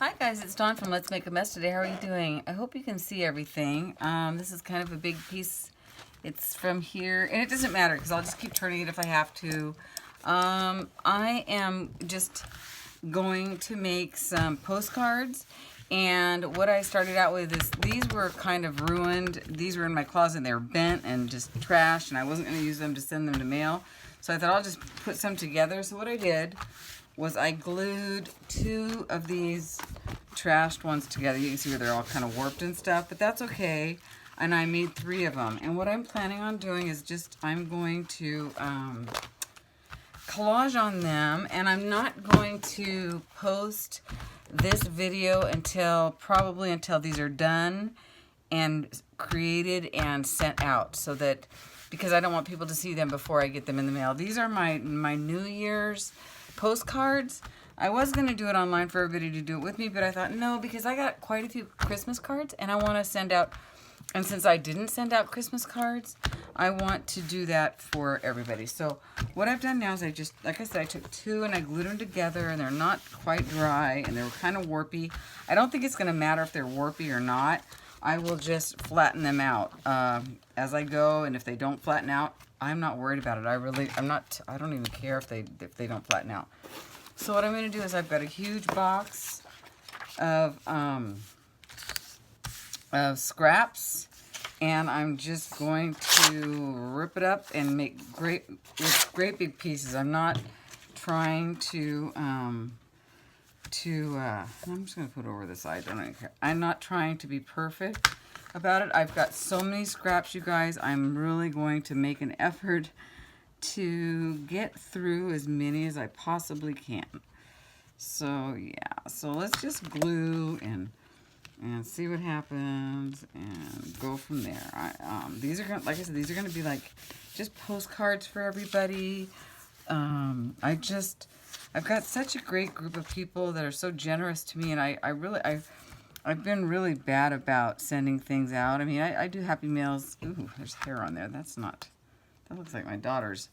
Hi guys, it's Dawn from Let's Make a Mess today. How are you doing? I hope you can see everything. This is kind of a big piece. It's from here, and it doesn't matter because I'll just keep turning it if I have to. I am just going to make some postcards, and what I started out with is these were kind of ruined. These were in my closet and they were bent and just trashed, and I wasn't going to use them to send them to mail. So I thought I'll just put some together. So what I did was I glued two of these trashed ones together. You can see where they're all kind of warped and stuff, but that's okay. And I made three of them. And what I'm planning on doing is just, I'm going to collage on them, and I'm not going to post this video until, probably until these are done and created and sent out, so that, because I don't want people to see them before I get them in the mail. These are my New Year's postcards. I was going to do it online for everybody to do it with me, but I thought no, because I got quite a few Christmas cards and I want to send out, and since I didn't send out Christmas cards, I want to do that for everybody. So what I've done now is I just, like I said, I took two and I glued them together, and they're not quite dry and they were kind of warpy. I don't think it's going to matter if they're warpy or not. I will just flatten them out as I go, and if they don't flatten out, I'm not worried about it. I don't even care if they don't flatten out. So what I'm going to do is I've got a huge box of scraps, and I'm just going to rip it up and make great big pieces. I'm not trying to I'm just going to put it over the side. I don't even care. I'm not trying to be perfect about it. I've got so many scraps, you guys. I'm really going to make an effort to get through as many as I possibly can. So yeah, so let's just glue and see what happens and go from there. These are gonna, like I said, these are gonna be like just postcards for everybody. I've got such a great group of people that are so generous to me, and I've been really bad about sending things out. I mean, I do Happy Mails. Ooh, there's hair on there. That looks like my daughter's.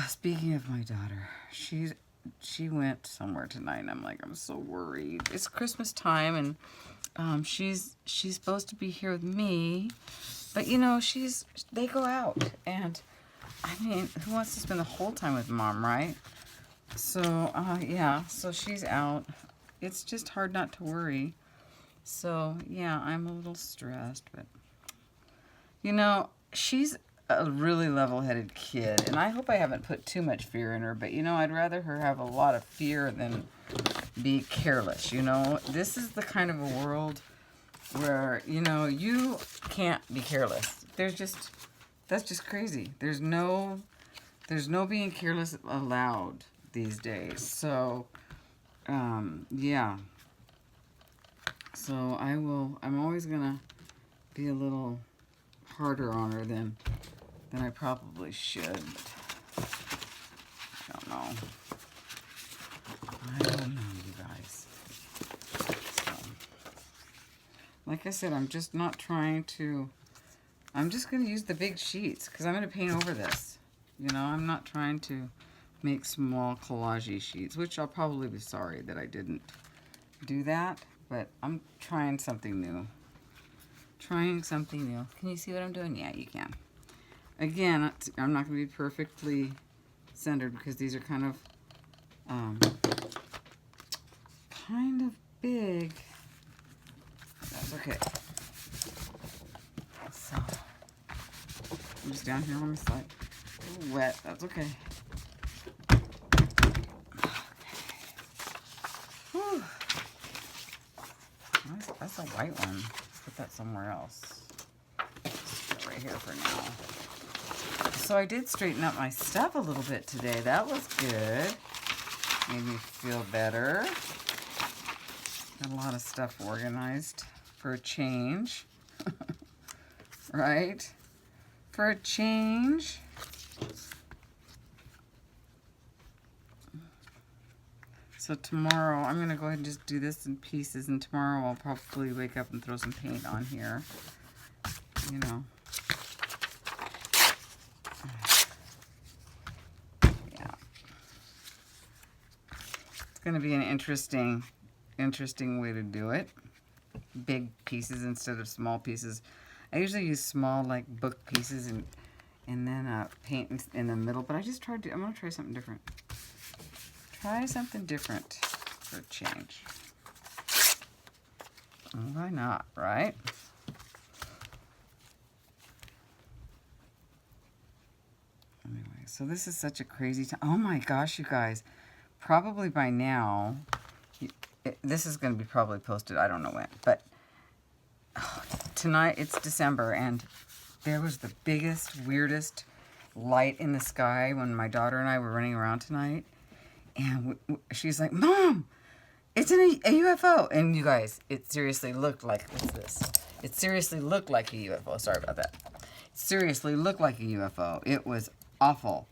Speaking of my daughter, she went somewhere tonight, and I'm so worried. It's Christmas time, and she's supposed to be here with me, but you know, they go out, and I mean, who wants to spend the whole time with mom, right? So yeah, so she's out. It's just hard not to worry. So yeah, I'm a little stressed, but you know, she's a really level-headed kid, and I hope I haven't put too much fear in her, but you know, I'd rather her have a lot of fear than be careless. You know, this is the kind of a world where, you know, you can't be careless. That's just crazy. There's no being careless allowed these days. So yeah, so I'm always gonna be a little harder on her than I probably should. I don't know. You guys. So, like I said, I'm just not trying to, I'm just going to use the big sheets because I'm going to paint over this. You know, I'm not trying to make small collage sheets, which I'll probably be sorry that I didn't do that, but I'm trying something new. Trying something new. Can you see what I'm doing? Yeah, you can. Again, I'm not going to be perfectly centered because these are kind of big. That's okay. So I'm just down here on my side. A little wet. That's okay. Whew. That's a white one. Put that somewhere else. Just put it right here for now. So I did straighten up my stuff a little bit today. That was good. Made me feel better. Got a lot of stuff organized for a change. Right? For a change. So tomorrow, I'm going to go ahead and just do this in pieces, and tomorrow I'll probably wake up and throw some paint on here. You know. going to be an interesting way to do it. Big pieces instead of small pieces. I usually use small, like, book pieces and then paint in the middle. But I just tried to, I'm going to try something different. Try something different for a change. Why not, right? Anyway, so this is such a crazy time. Oh my gosh, you guys. Probably by now, this is going to be probably posted, I don't know when, but tonight it's December, and there was the biggest, weirdest light in the sky when my daughter and I were running around tonight, and she's like, Mom, it's a UFO. And you guys, it seriously looked like, what's this? It seriously looked like a UFO. Sorry about that. It seriously looked like a UFO. It was awful.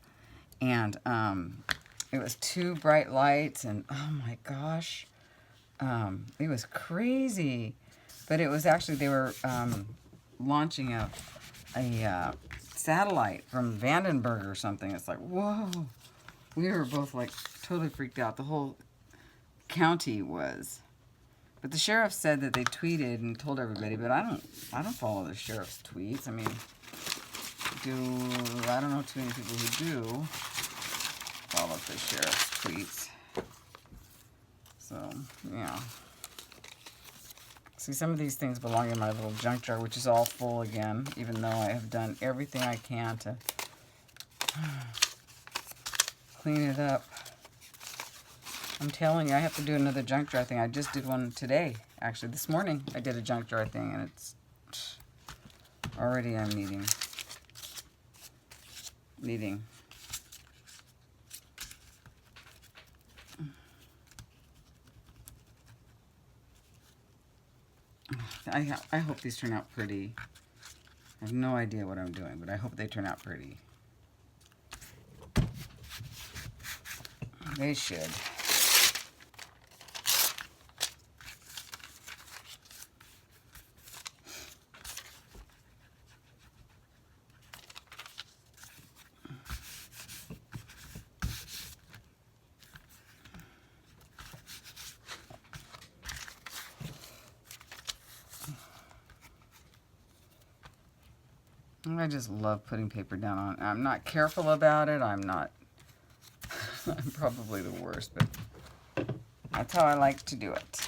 And it was 2 bright lights, and oh my gosh. It was crazy. But it was actually, they were launching a satellite from Vandenberg or something. It's like, whoa. We were both like totally freaked out. The whole county was. But the sheriff said that they tweeted and told everybody, but I don't follow the sheriff's tweets. I mean, I don't know too many people who do follow the sheriff's tweets. So, yeah. See, some of these things belong in my little junk jar, which is all full again, even though I have done everything I can to clean it up. I'm telling you, I have to do another junk jar thing. I just did one today. Actually, this morning I did a junk jar thing, and it's already I'm needing. I hope these turn out pretty. I have no idea what I'm doing, but I hope they turn out pretty. They should. I just love putting paper down on. I'm not careful about it. I'm probably the worst, but that's how I like to do it.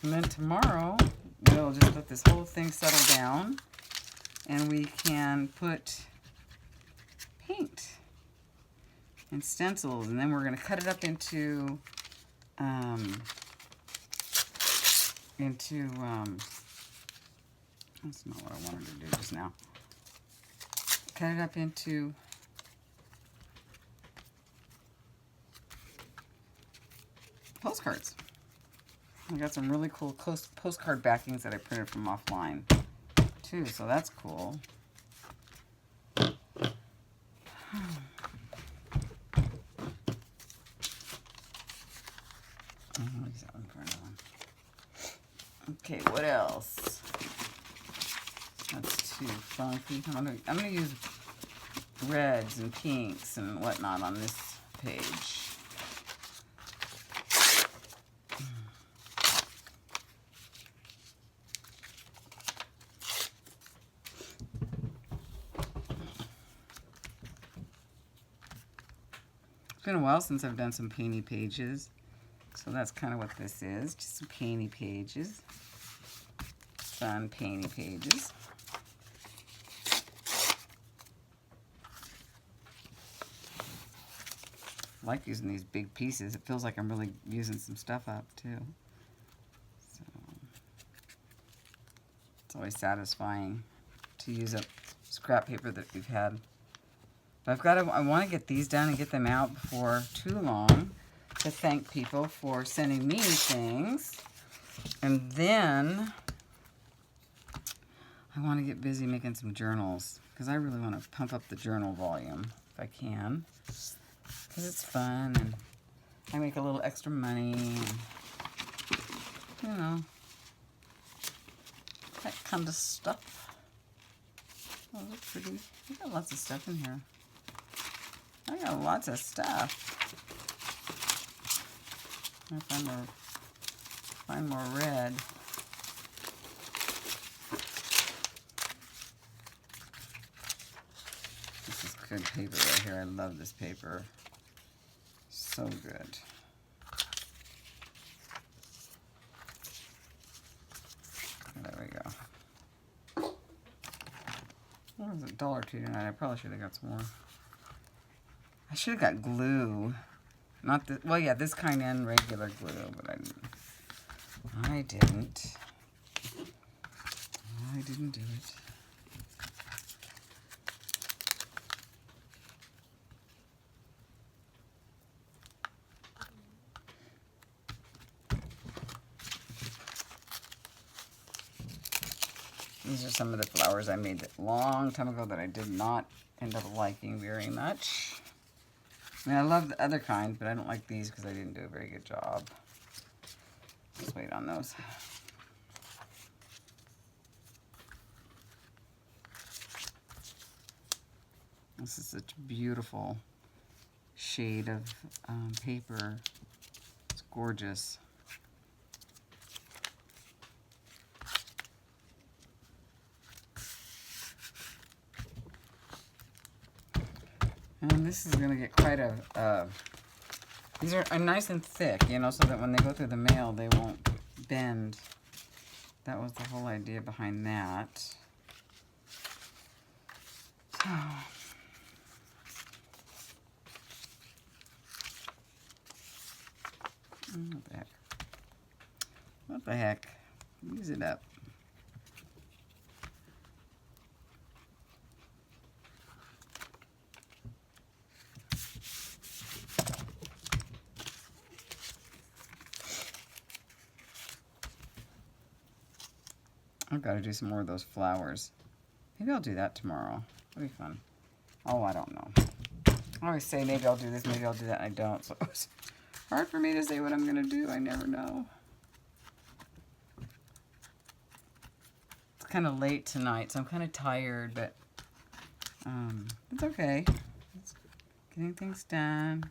And then tomorrow, we'll just let this whole thing settle down, and we can put paint and stencils, and then we're going to cut it up into that's not what I wanted to do just now. Cut it up into postcards. I got some really cool postcard backings that I printed from offline too, so that's cool. Okay, what else? That's too funky. I'm gonna use reds and pinks and whatnot on this page. It's been a while since I've done some painty pages, so that's kind of what this is, just some painty pages. Fun painty pages. I like using these big pieces. It feels like I'm really using some stuff up too. So it's always satisfying to use up scrap paper that we've had. But I want to get these done and get them out before too long to thank people for sending me things. And then I want to get busy making some journals, because I really want to pump up the journal volume if I can, because it's fun and I make a little extra money and, you know, that kind of stuff. Oh, that's pretty. I got lots of stuff in here. I got lots of stuff. I find more red. This is good paper right here. I love this paper. So good. There we go. What was it? $1.02 tonight. I probably should have got some more. I should have got glue. Not the, well, yeah, this kind and regular glue, but I didn't. I didn't do it. These are some of the flowers I made a long time ago that I did not end up liking very much. I mean, I love the other kinds, but I don't like these because I didn't do a very good job. Let's wait on those. This is such a beautiful shade of paper. It's gorgeous. And this is going to get quite a, these are nice and thick, you know, so that when they go through the mail, they won't bend. That was the whole idea behind that. So, what the heck? What the heck? Use it up. I've got to do some more of those flowers. Maybe I'll do that tomorrow. That'll be fun. Oh, I don't know. I always say maybe I'll do this, maybe I'll do that, and I don't. So it's hard for me to say what I'm going to do. I never know. It's kind of late tonight, so I'm kind of tired, but it's okay. It's getting things done.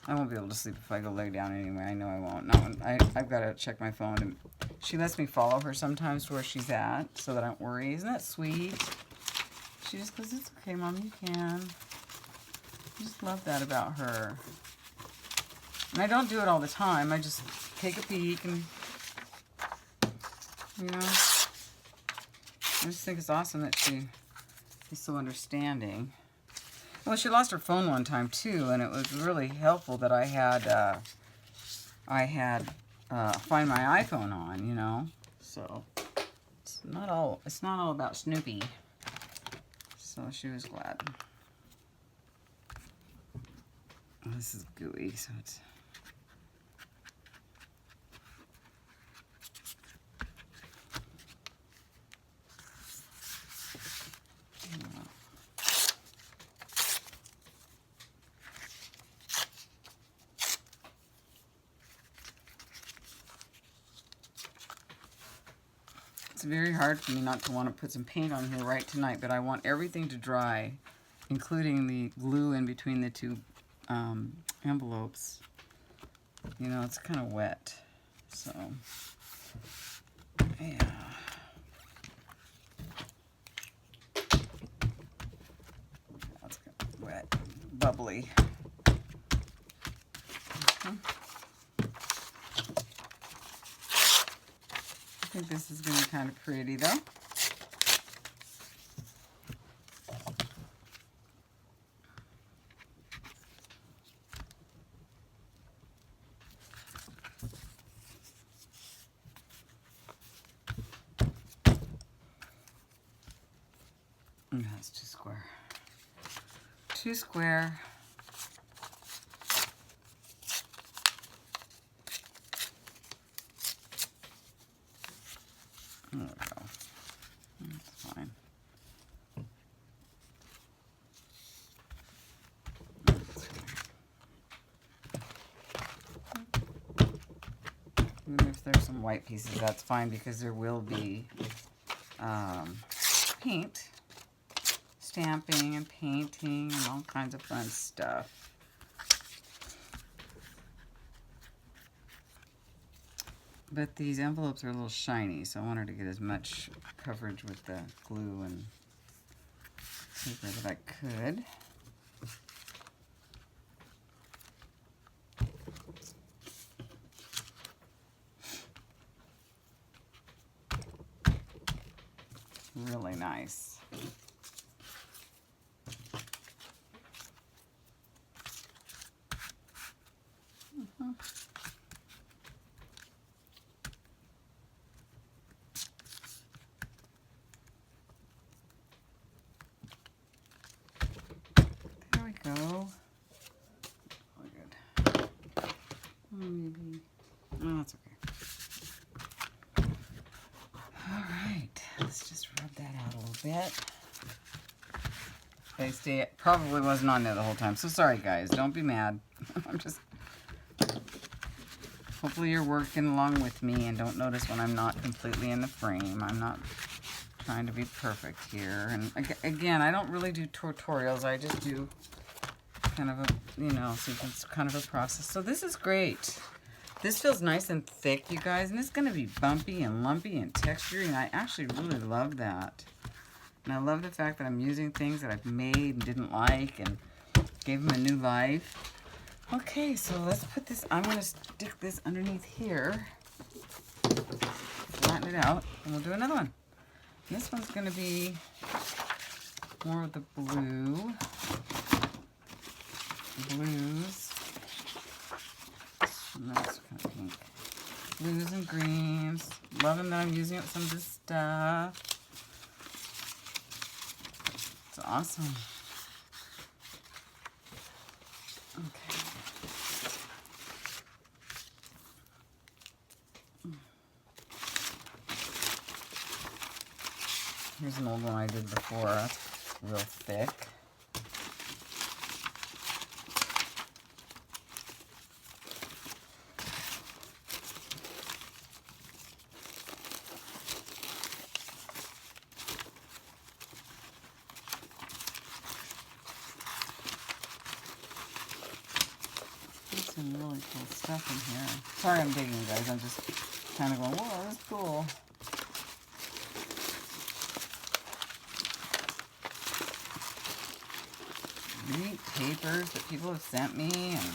I won't be able to sleep if I go lay down anyway. I know I won't. No, I've got to check my phone. And she lets me follow her sometimes where she's at so that I don't worry. Isn't that sweet? She just goes, it's okay, Mom, you can. I just love that about her. And I don't do it all the time. I just take a peek and, you know. I just think it's awesome that she is so understanding. Well, she lost her phone one time too, and it was really helpful that I had Find My iPhone on, you know. So it's not all about Snoopy. So she was glad. This is gooey, so it's. It's very hard for me not to want to put some paint on here right tonight, but I want everything to dry, including the glue in between the two envelopes. You know, it's kind of wet, so yeah. That's kind of wet, bubbly. Okay. I think this is going to be kind of pretty, though. That's too square. Too square. There we go. That's fine. Even if there's some white pieces, that's fine because there will be paint, stamping and painting and all kinds of fun stuff. But these envelopes are a little shiny, so I wanted to get as much coverage with the glue and paper that I could. Really nice. There we go. Really good. Maybe. Oh, that's okay. All right. Let's just rub that out a little bit. It probably wasn't on there the whole time. So sorry, guys. Don't be mad. I'm just... Hopefully you're working along with me and don't notice when I'm not completely in the frame. I'm not trying to be perfect here. And again, I don't really do tutorials. I just do kind of a, you know, so it's kind of a process. So this is great. This feels nice and thick, you guys. And it's going to be bumpy and lumpy and textury. And I actually really love that. And I love the fact that I'm using things that I've made and didn't like and gave them a new life. Okay, so let's put this, I'm going to stick this underneath here, flatten it out, and we'll do another one. And this one's going to be more of the blue, blues, and that's kind of pink, blues and greens. Loving that I'm using up some of this stuff. It's awesome. Okay. Here's an old one I did before. That's real thick. There's some really cool stuff in here. Sorry I'm digging, guys. I'm just kind of going, whoa, that's cool. Neat papers that people have sent me, and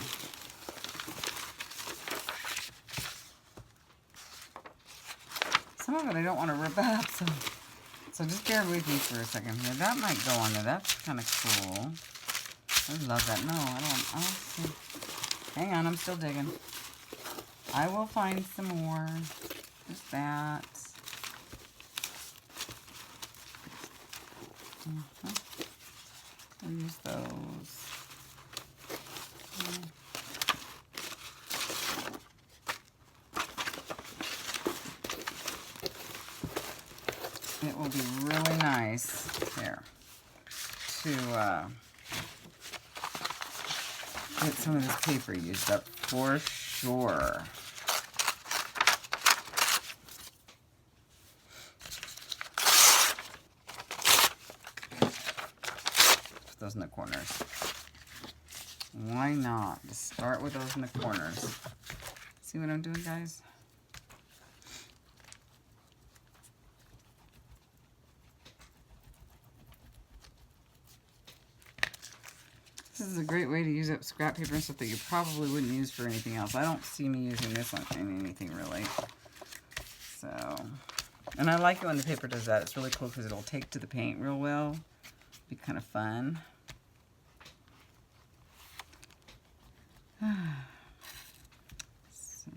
some of it I don't want to rip up, so just bear with me for a second here. That might go on there. That's kind of cool. I love that. No, I don't see. Hang on, I'm still digging. I will find some more. There's that. I'll use those. It will be really nice here to get some of this paper used up for sure. Those in the corners. Why not? Just start with those in the corners. See what I'm doing, guys? This is a great way to use up scrap paper and stuff that you probably wouldn't use for anything else. I don't see me using this one in anything really. So, and I like it when the paper does that. It's really cool because it'll take to the paint real well. Be kind of fun. So,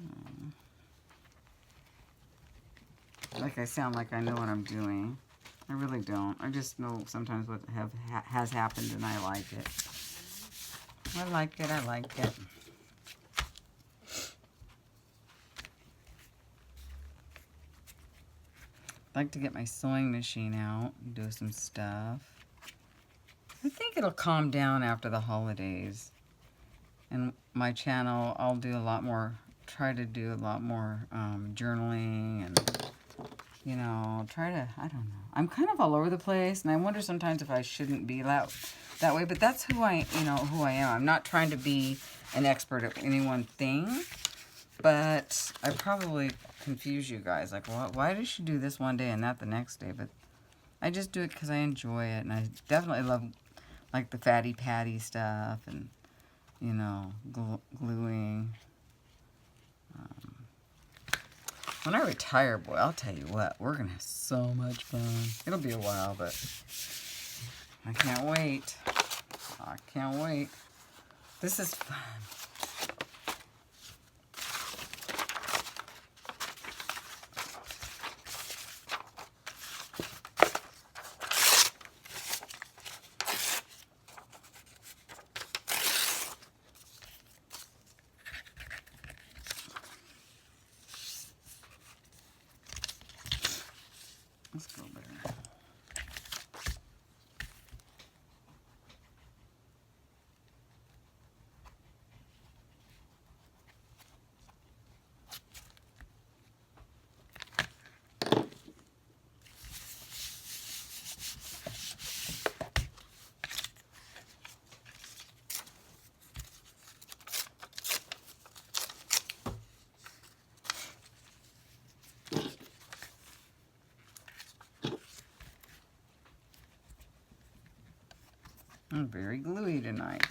like I sound like I know what I'm doing. I really don't. I just know sometimes what has happened and I like it. I like it. I like it. I'd like to get my sewing machine out and do some stuff. I think it'll calm down after the holidays. And my channel, I'll do a lot more, try to do a lot more journaling and, you know, try to, I don't know. I'm kind of all over the place, and I wonder sometimes if I shouldn't be that way, but that's who I am. I'm not trying to be an expert at any one thing. But I probably confuse you guys. Like, why does she do this one day and not the next day? But I just do it because I enjoy it. And I definitely love, like, the Fatty Patty stuff and, you know, gluing. When I retire, boy, I'll tell you what, we're going to have so much fun. It'll be a while, but I can't wait. I can't wait. This is fun. Let's go there. I'm very gluey tonight.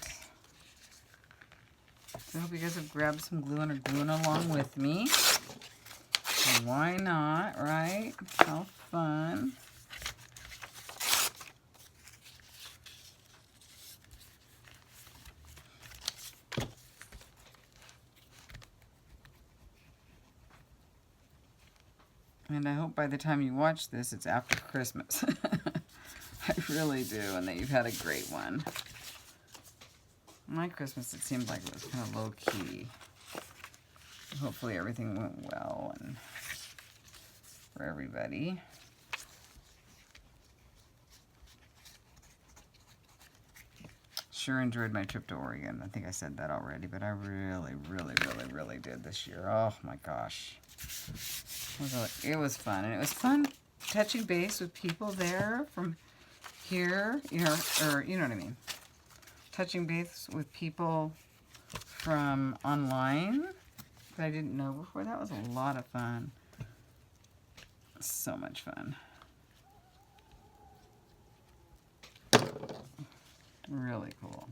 So I hope you guys have grabbed some glue and are gluing along with me. And why not, right? How fun. And I hope by the time you watch this, it's after Christmas. I really do, and that you've had a great one. My Christmas, it seemed like it was kind of low-key. Hopefully everything went well and for everybody. Sure enjoyed my trip to Oregon. I think I said that already, but I really did this year. Oh my gosh. It was fun, and it was fun touching base with people there from here, you know, or you know what I mean. Touching base with people from online that I didn't know before. That was a lot of fun. So much fun. Really cool.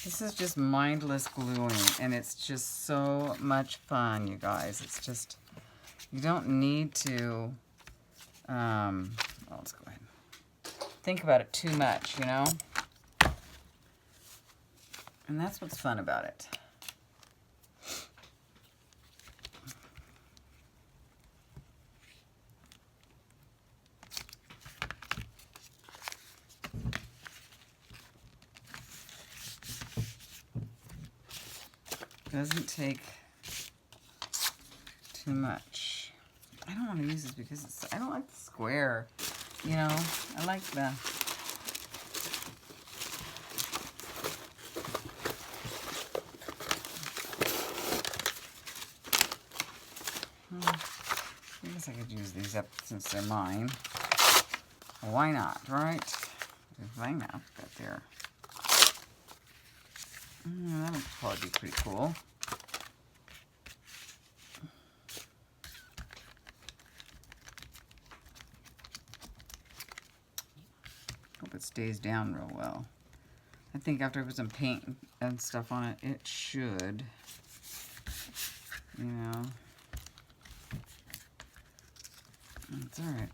This is just mindless gluing, and it's just so much fun, you guys. It's just, you don't need to, well, let's go ahead. Think about it too much, you know? And that's what's fun about it. Doesn't take too much. I don't want to use this because it's, I don't like the square, you know. I like the, I guess I could use these up since they're mine. Why not, right? Why not? Got there. That would probably be pretty cool. Hope it stays down real well. I think after I put some paint and stuff on it, it should, you know. It's all right.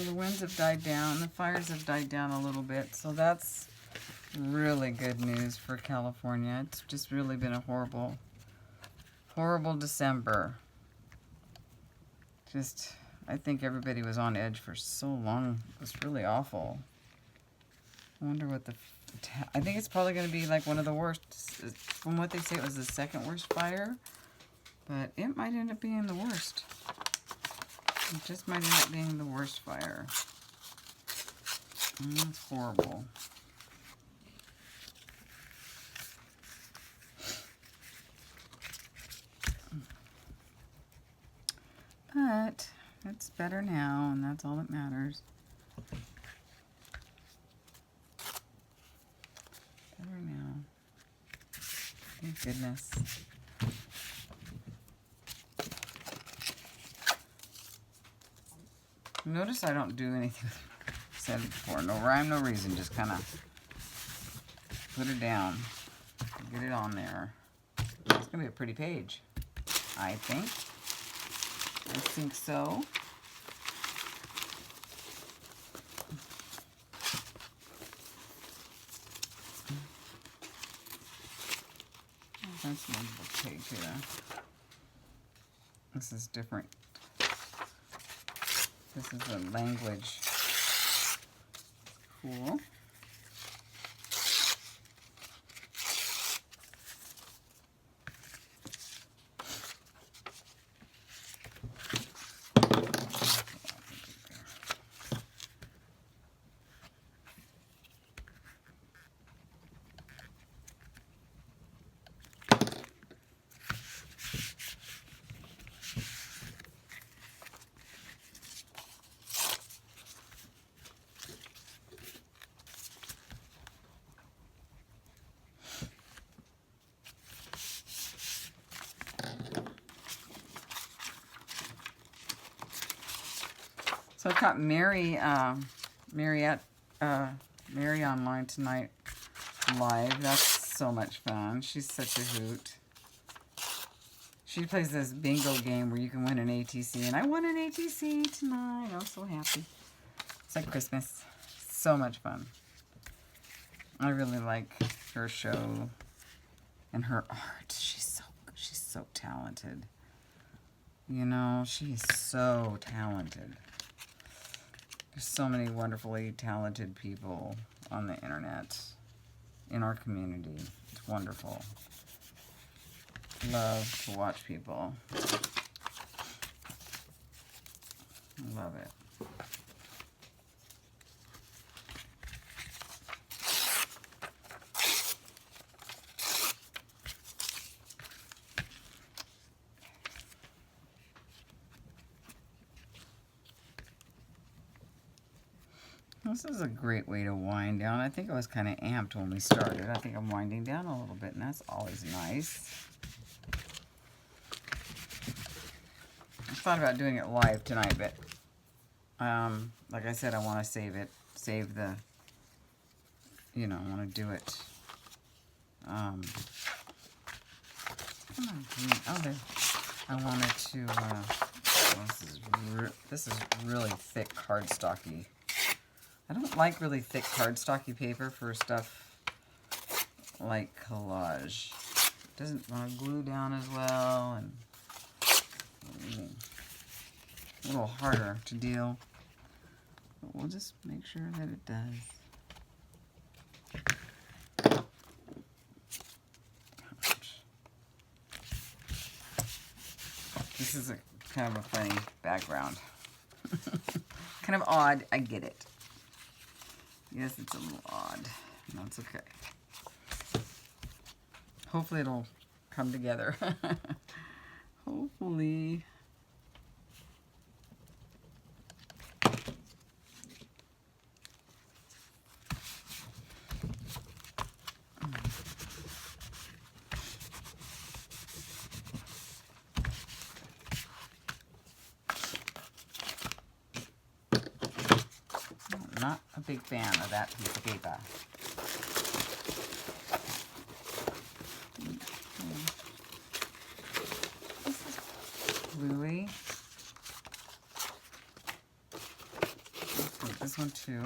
The winds have died down. The fires have died down a little bit. So that's really good news for California. It's just really been a horrible, horrible December. Just, I think everybody was on edge for so long. It was really awful. I wonder what I think it's probably going to be like one of the worst. From what they say, it was the second worst fire. But it might end up being the worst. It just might end up being the worst fire. That's horrible. But it's better now, and that's all that matters. Better now. Thank goodness. Notice I don't do anything said before. No rhyme, no reason. Just kind of put it down. Get it on there. It's going to be a pretty page, I think. I think so. That's one page here. This is different. This is a language. Cool. So I caught Mary online tonight live. That's so much fun. She's such a hoot. She plays this bingo game where you can win an ATC, and I won an ATC tonight. I was so happy. It's like Christmas. So much fun. I really like her show and her art. She's so talented. You know, she's so talented. There's so many wonderfully talented people on the internet, in our community. It's wonderful. Love to watch people. Love it. This is a great way to wind down. I think I was kind of amped when we started. I think I'm winding down a little bit, and that's always nice. I thought about doing it live tonight, but like I said, I want to save the, you know, I want to do it. Come on, oh, there. I wanted to, this is really thick cardstocky. I don't like really thick cardstocky paper for stuff like collage. It doesn't want to glue down as well, and a little harder to deal. But we'll just make sure that it does. This is a kind of a funny background. Kind of odd, I get it. Yes, it's a little odd. That's okay. Hopefully it'll come together. Hopefully. Not a big fan of that piece of paper. This is bluey. this one too.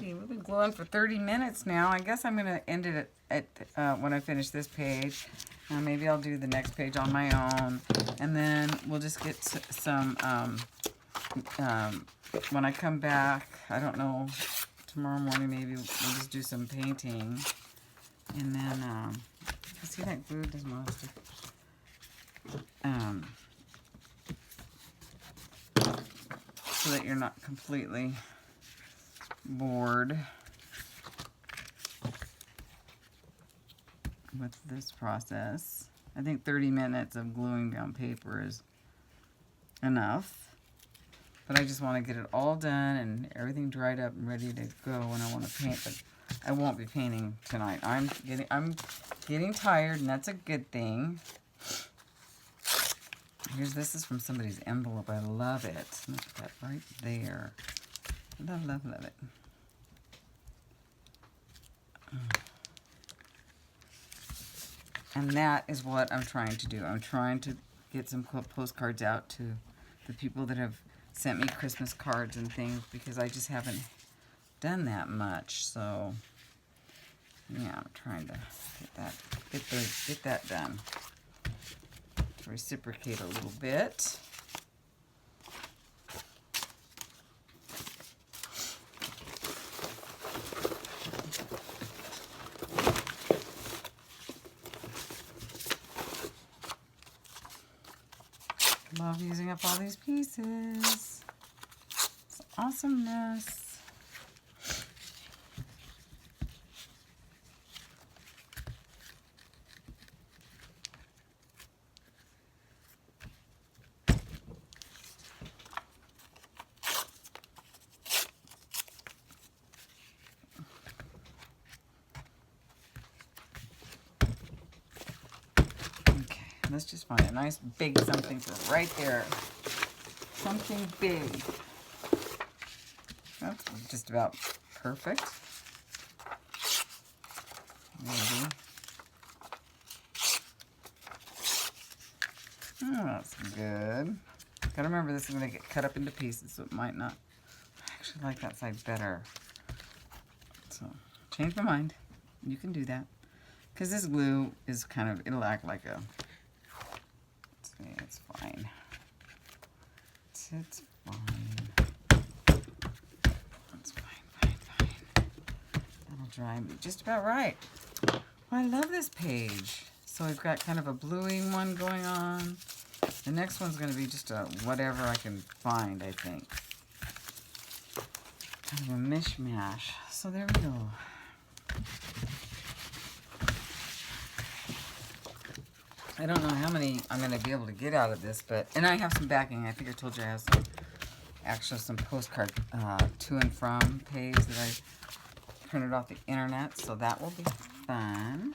We've been gluing for 30 minutes now. I guess I'm going to end it at when I finish this page. Maybe I'll do the next page on my own. And then we'll just get some, when I come back, I don't know, tomorrow morning maybe we'll just do some painting. And then, see that glue doesn't want to stick. So that you're not completely bored with this process. I think 30 minutes of gluing down paper is enough. But I just want to get it all done and everything dried up and ready to go when I want to paint. But I won't be painting tonight. I'm getting tired, and that's a good thing. This is from somebody's envelope. I love it. Look at that right there. Love, love, love it. And that is what I'm trying to do. I'm trying to get some postcards out to the people that have sent me Christmas cards and things, because I just haven't done that much. So yeah, I'm trying to get that done. To reciprocate a little bit. Love using up all these pieces. It's awesomeness. Let's just find a nice big something for right there. Something big. That's just about perfect. Maybe. Oh, that's good. Gotta remember this is gonna get cut up into pieces, so it might not. I actually like that side better. So, change my mind. You can do that. Because this glue is kind of, it'll act like a, it's fine. It's fine. It's fine. That'll dry me just about right. Well, I love this page. So we've got kind of a bluing one going on. The next one's going to be just a whatever I can find, I think. Kind of a mishmash. So there we go. I don't know how many I'm going to be able to get out of this, but, and I have some backing. I think I told you I have some, actually some postcard to and from page that I printed off the internet, so that will be fun.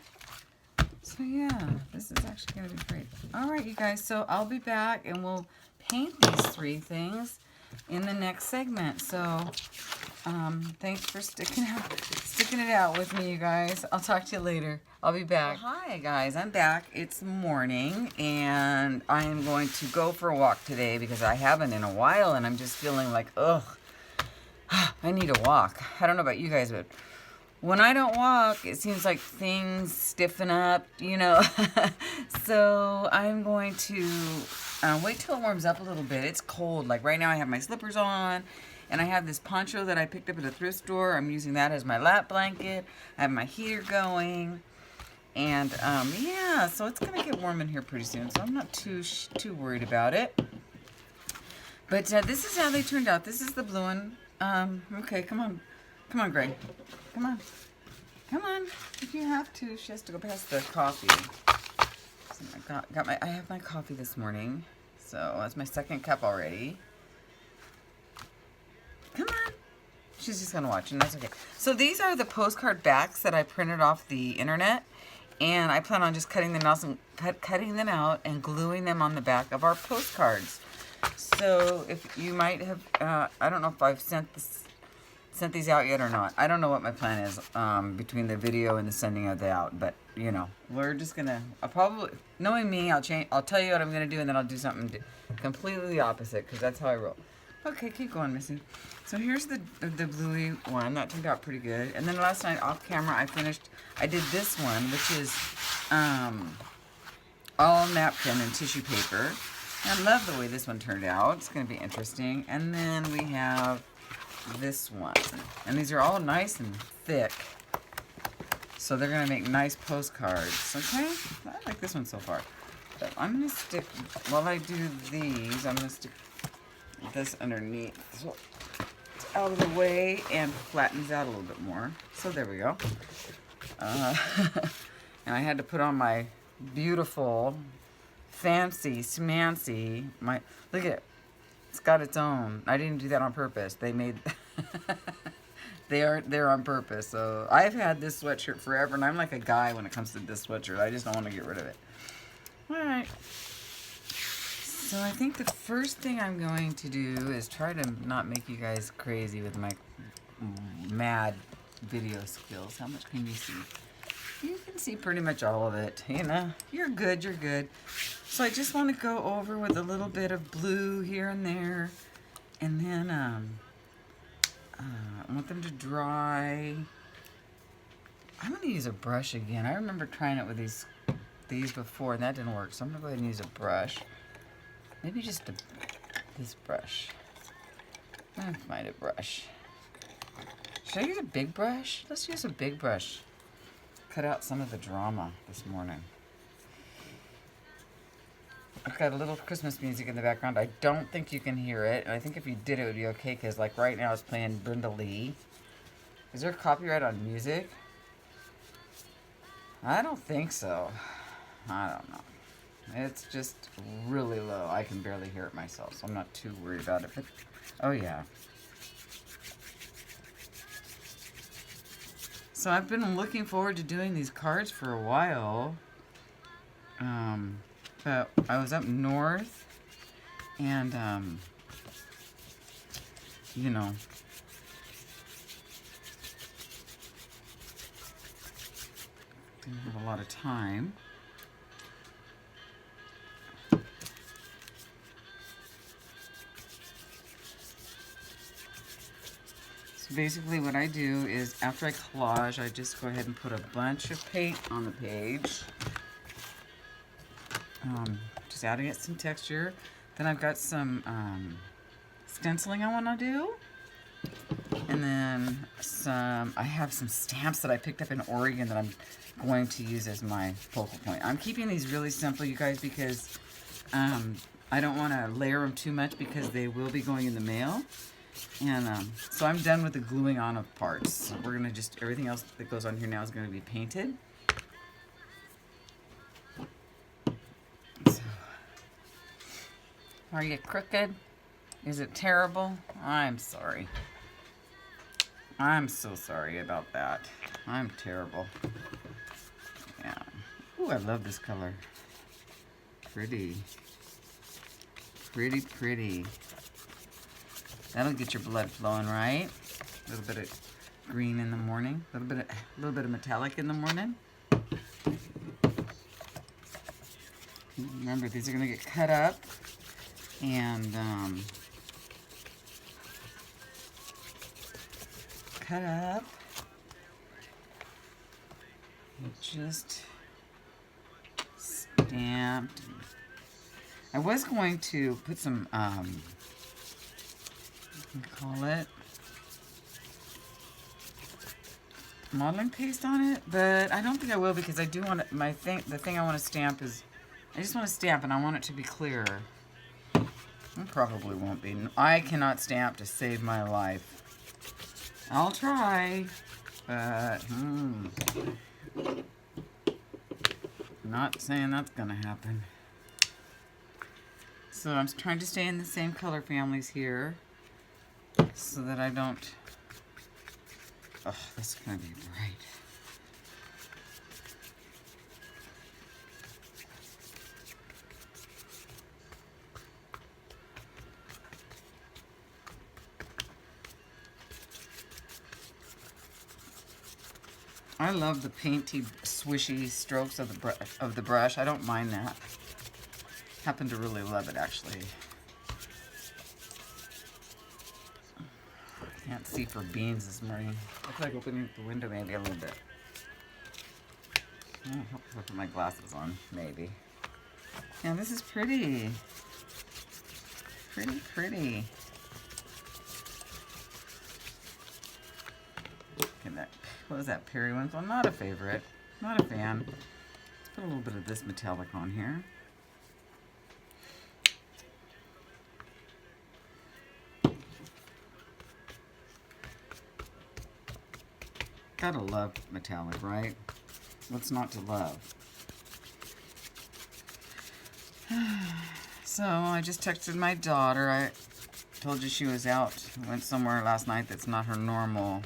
So yeah, this is actually going to be great. All right, you guys, so I'll be back and we'll paint these three things in the next segment. So thanks for sticking it out with me, you guys. I'll talk to you later. I'll be back. Well, hi, guys. I'm back. It's morning, and I am going to go for a walk today because I haven't in a while, and I'm just feeling like, ugh, I need a walk. I don't know about you guys, but when I don't walk, it seems like things stiffen up, you know. So I'm going to wait till it warms up a little bit. It's cold. Like right now I have my slippers on, and I have this poncho that I picked up at a thrift store. I'm using that as my lap blanket. I have my heater going. And yeah, so it's going to get warm in here pretty soon, so I'm not too worried about it. But this is how they turned out. This is the blue one. Okay, come on. Come on, Greg. Come on. Come on. If you have to. She has to go past the coffee. So I have my coffee this morning. So that's my second cup already. Come on. She's just going to watch, and that's okay. So these are the postcard backs that I printed off the internet. And I plan on just cutting them out and gluing them on the back of our postcards. So if you might have, I don't know if I've sent these out yet or not. I don't know what my plan is between the video and the sending of it out. But you know, we're just gonna. I'll probably, knowing me, I'll tell you what I'm gonna do, and then I'll do something completely the opposite, because that's how I roll. Okay, keep going, Missy. So here's the bluey one. That turned out pretty good. And then last night off camera, I did this one, which is all napkin and tissue paper. And I love the way this one turned out. It's going to be interesting. And then we have this one. And these are all nice and thick. So they're going to make nice postcards. Okay? I like this one so far. But I'm going to stick, while I do these, I'm going to stick this underneath. So it's out of the way and flattens out a little bit more. So there we go. And I had to put on my beautiful, fancy, smancy, look at it. It's got its own. I didn't do that on purpose. They made, they're on purpose. So I've had this sweatshirt forever, and I'm like a guy when it comes to this sweatshirt. I just don't want to get rid of it. All right. So I think the first thing I'm going to do is try to not make you guys crazy with my mad video skills. How much can you see? You can see pretty much all of it, you know. You're good, you're good. So I just want to go over with a little bit of blue here and there. And then I want them to dry. I'm going to use a brush again. I remember trying it with these before, and that didn't work. So I'm going to go ahead and use a brush. Maybe just this brush. I'm going to find a brush. Should I use a big brush? Let's use a big brush. Cut out some of the drama this morning. I've got a little Christmas music in the background. I don't think you can hear it. And I think if you did, it would be okay, because like right now it's playing Brenda Lee. Is there copyright on music? I don't think so. I don't know. It's just really low. I can barely hear it myself, so I'm not too worried about it. But, oh yeah. So I've been looking forward to doing these cards for a while. But I was up north, and you know, didn't have a lot of time. So basically what I do is after I collage, I just go ahead and put a bunch of paint on the page. Just adding it some texture. Then I've got some stenciling I want to do. And then I have some stamps that I picked up in Oregon that I'm going to use as my focal point. I'm keeping these really simple, you guys, because I don't want to layer them too much, because they will be going in the mail. And so I'm done with the gluing on of parts. We're going to just, everything else that goes on here now is going to be painted. So, are you crooked? Is it terrible? I'm sorry. I'm so sorry about that. I'm terrible. Yeah. Ooh, I love this color. Pretty. Pretty, pretty. That'll get your blood flowing, right? A little bit of green in the morning. A little bit of metallic in the morning. Remember, these are going to get cut up. And cut up. And just stamped. I was going to put some call it modeling paste on it, but I don't think I will, because I do want it, the thing I want to stamp is, I just want to stamp and I want it to be clearer. It probably won't be. I cannot stamp to save my life. I'll try, but not saying that's gonna happen. So I'm trying to stay in the same color families here, so that I don't, oh, this is gonna be bright. I love the painty, swishy strokes of the brush. I don't mind that. Happen to really love it, actually. Can't see for beans this morning. I feel like opening the window maybe a little bit. Oh, I'll put my glasses on, maybe. Yeah, this is pretty. Pretty, pretty. Look at that. What was that, periwinkle? Not a favorite. Not a fan. Let's put a little bit of this metallic on here. Gotta love metallic, right? What's not to love? So I just texted my daughter. I told you she was out. Went somewhere last night that's not her normal.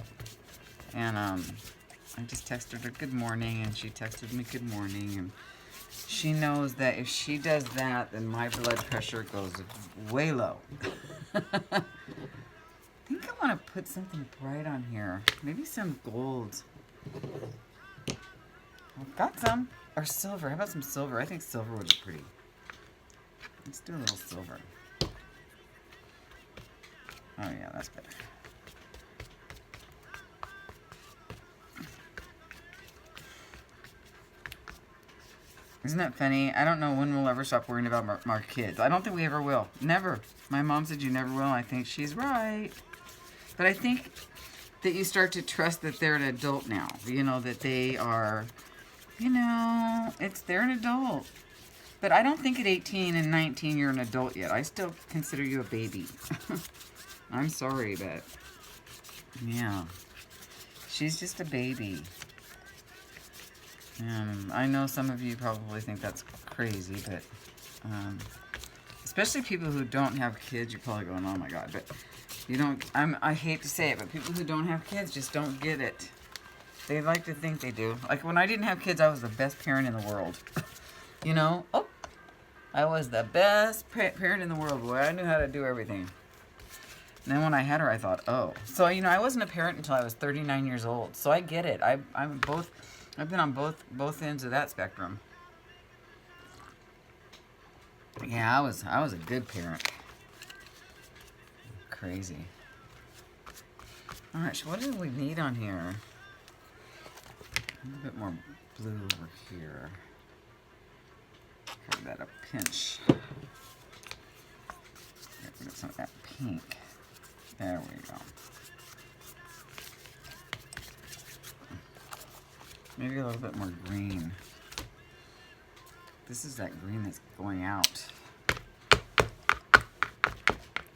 And I just texted her good morning, and she texted me good morning. And she knows that if she does that, then my blood pressure goes way low. I think I want to put something bright on here. Maybe some gold. I've got some. Or silver. How about some silver? I think silver would be pretty. Let's do a little silver. Oh yeah, that's better. Isn't that funny? I don't know when we'll ever stop worrying about our kids. I don't think we ever will. Never. My mom said you never will. I think she's right. But I think that you start to trust that they're an adult now. You know, that they are, you know, they're an adult. But I don't think at 18 and 19 you're an adult yet. I still consider you a baby. I'm sorry, but yeah. She's just a baby. And I know some of you probably think that's crazy, but especially people who don't have kids, you're probably going, oh my God. But you don't, I hate to say it, but people who don't have kids just don't get it. They like to think they do. Like when I didn't have kids, I was the best parent in the world. You know? Oh, I was the best parent in the world, boy. I knew how to do everything. And then when I had her, I thought, oh. So, you know, I wasn't a parent until I was 39 years old. So I get it. I've been on both ends of that spectrum. Yeah, I was a good parent. Crazy. All right, so what do we need on here? A little bit more blue over here. Give that a pinch. Get rid of some of that pink. There we go. Maybe a little bit more green. This is that green that's going out.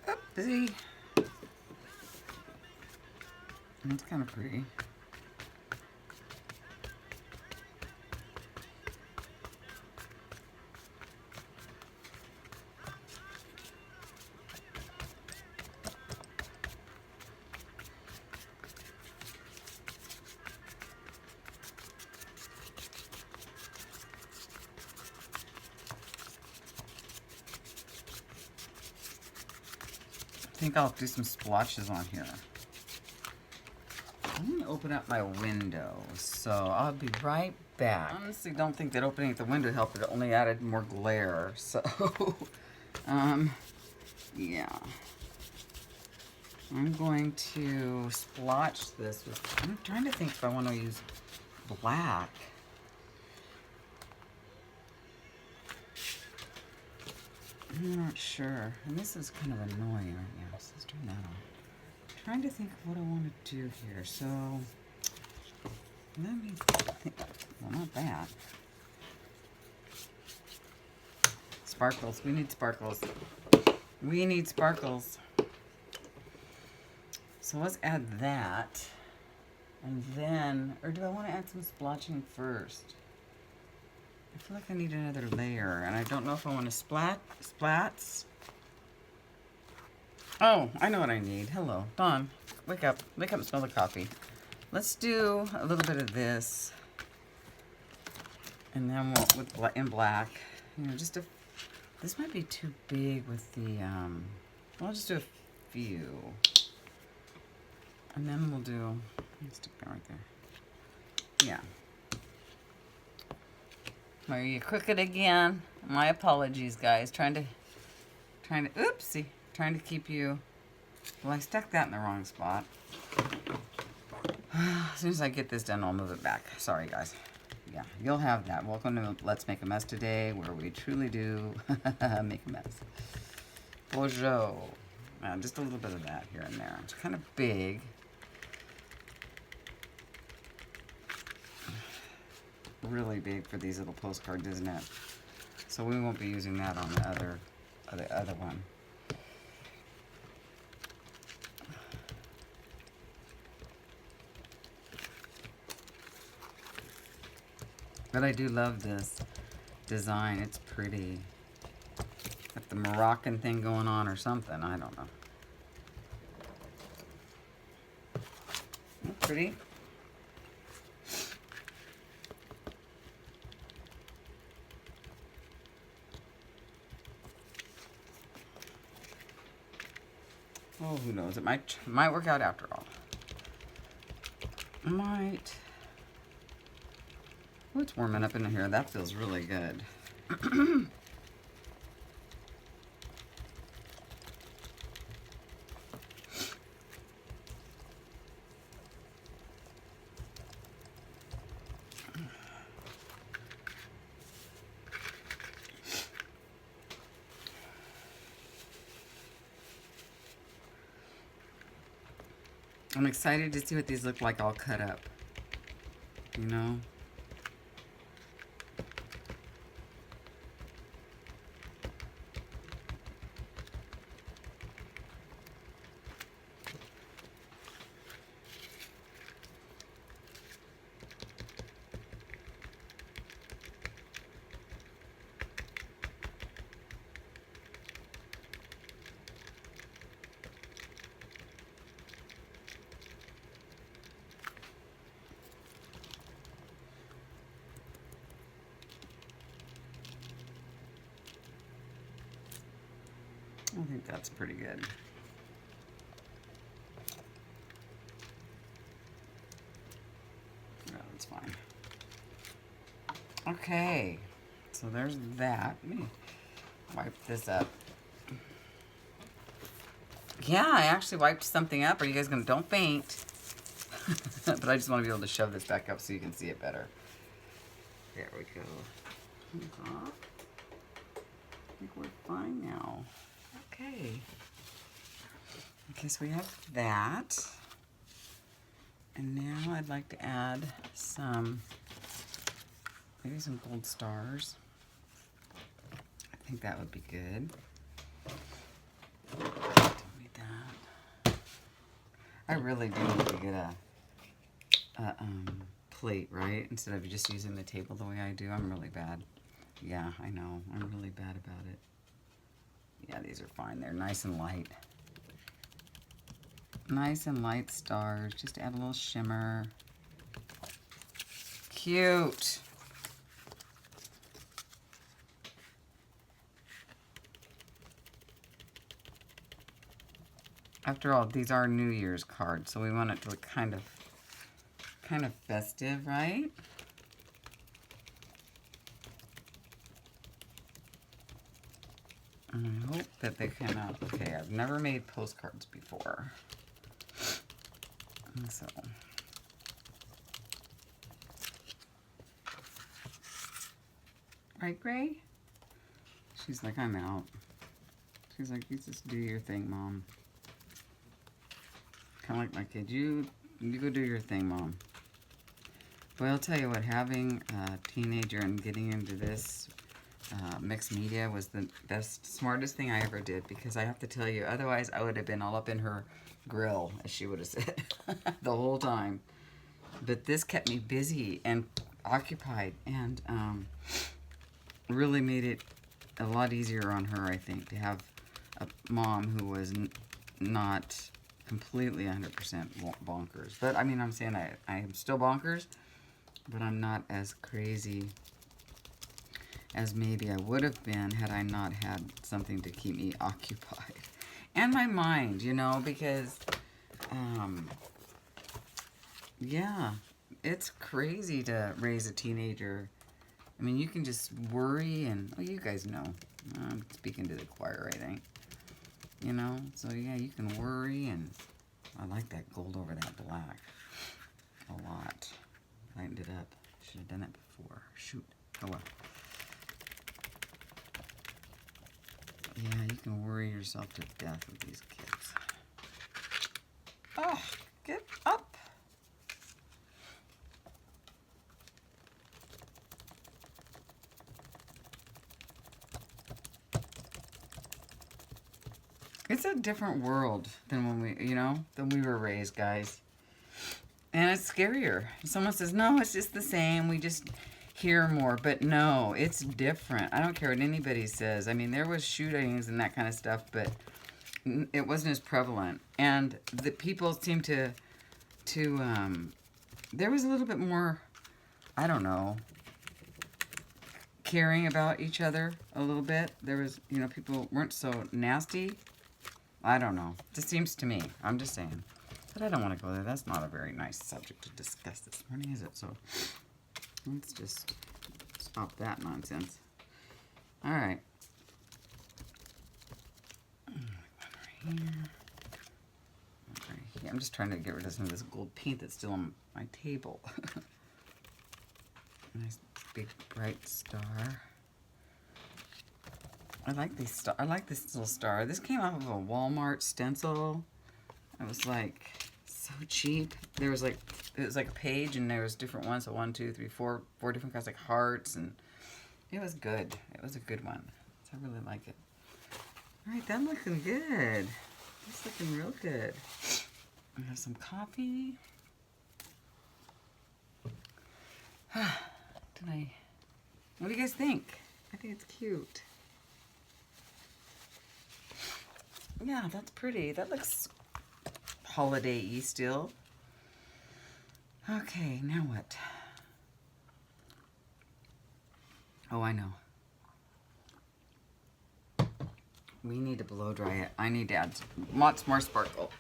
Oopsie. That's kind of pretty. I think I'll do some splotches on here. I'm going to open up my window, so I'll be right back. I honestly don't think that opening the window helped. It only added more glare, so, yeah. I'm going to splotch this with, I'm trying to think if I want to use black. I'm not sure. And this is kind of annoying right now. So let's turn that on. I'm trying to think of what I want to do here. So let me think. Well, not that. Sparkles. We need sparkles. We need sparkles. So let's add that. And then, or do I want to add some splotching first? I feel like I need another layer, and I don't know if I want to splats. Oh, I know what I need. Hello, Dawn. Wake up and smell the coffee. Let's do a little bit of this, and then we'll in black. You know, just this might be too big with the. I'll just do a few, and then we'll do. Let me stick that right there. Yeah. Are you crooked again? My apologies, guys. Trying to, oopsie. Trying to keep you, well, I stuck that in the wrong spot. As soon as I get this done, I'll move it back. Sorry, guys. Yeah, you'll have that. Welcome to Let's Make a Mess today, where we truly do make a mess. Bonjour. Just a little bit of that here and there. It's kind of big. Really big for these little postcards, isn't it? So we won't be using that on the other one. But I do love this design. It's pretty. Got the Moroccan thing going on or something. I don't know. Pretty. Oh, who knows? It might work out after all. Might. Oh, it's warming up in here. That feels really good. I'm excited to see what these look like all cut up. You know? I think that's pretty good. Yeah, that's fine. Okay, so there's that. Let me wipe this up. Yeah, I actually wiped something up. Are you guys gonna, don't faint. But I just want to be able to shove this back up so you can see it better. There we go. I think we're fine now. Okay. Okay, so we have that. And now I'd like to add some, maybe some gold stars. I think that would be good. Don't need that. I really do need to get a plate, right? Instead of just using the table the way I do. I'm really bad. Yeah, I know. I'm really bad about it. Yeah, these are fine. They're nice and light. Nice and light stars. Just add a little shimmer. Cute. After all, these are New Year's cards, so we want it to look kind of festive, right? I hope that they come out okay. I've never made postcards before. So. Right, Gray? She's like, I'm out. She's like, you just do your thing, Mom. Kind of like my kid. You go do your thing, Mom. Well, I'll tell you what, having a teenager and getting into this mixed media was the best, smartest thing I ever did, because I have to tell you, otherwise I would have been all up in her grill, as she would have said, the whole time. But this kept me busy and occupied, and really made it a lot easier on her, I think, to have a mom who was not completely 100% bonkers. But I mean, I'm saying I am still bonkers, but I'm not as crazy as maybe I would have been had I not had something to keep me occupied. And my mind, you know, because, yeah, it's crazy to raise a teenager. I mean, you can just worry and, well, you guys know. I'm speaking to the choir, I think. You know? So, yeah, you can worry, and I like that gold over that black a lot. Lightened it up. Should have done it before. Shoot. Oh, well. Yeah, you can worry yourself to death with these kids. Oh, get up. It's a different world than when we, than we were raised, guys. And it's scarier. Someone says, no, it's just the same. We just hear more. But no, it's different. I don't care what anybody says. I mean, there was shootings and that kind of stuff, but it wasn't as prevalent. And the people seemed to there was a little bit more, I don't know, caring about each other a little bit. There was, people weren't so nasty. I don't know. Just seems to me. I'm just saying. But I don't want to go there. That's not a very nice subject to discuss this morning, is it? So let's just stop that nonsense. All right. Right here. Right here. I'm just trying to get rid of some of this gold paint that's still on my table. Nice big bright star. I like these I like this little star. This came off of a Walmart stencil. It was like so cheap. There was like, it was like a page and there was different ones. So 1, 2, 3, 4 different kinds, like hearts, and it was good. It was a good one. So I really like it. All right, that's looking good. That's looking real good. I have some coffee. What do you guys think? I think it's cute. Yeah, that's pretty. That looks holiday-y still. Okay, now what? Oh, I know. We need to blow dry it. I need to add lots more sparkle.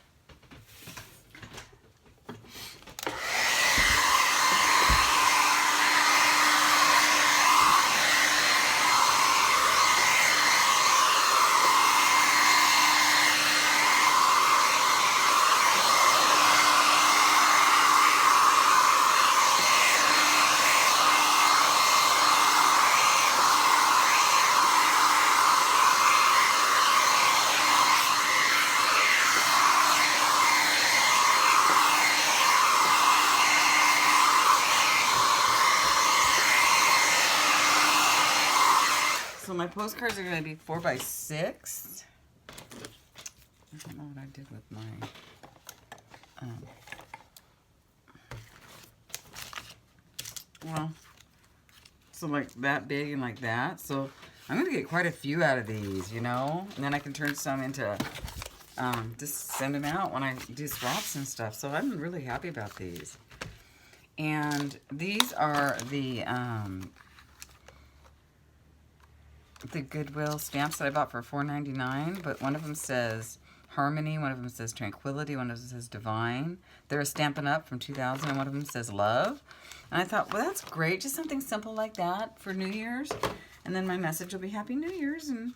So my postcards are going to be 4 by 6. I don't know what I did with my well, so like that big and like that. So I'm going to get quite a few out of these, and then I can turn some into just send them out when I do swaps and stuff. So I'm really happy about these. And these are the Goodwill stamps that I bought for $4.99, but one of them says Harmony, one of them says Tranquility, one of them says Divine. They're a Stampin' Up! From 2000, and one of them says Love. And I thought, well, that's great, just something simple like that for New Year's. And then my message will be Happy New Year's, and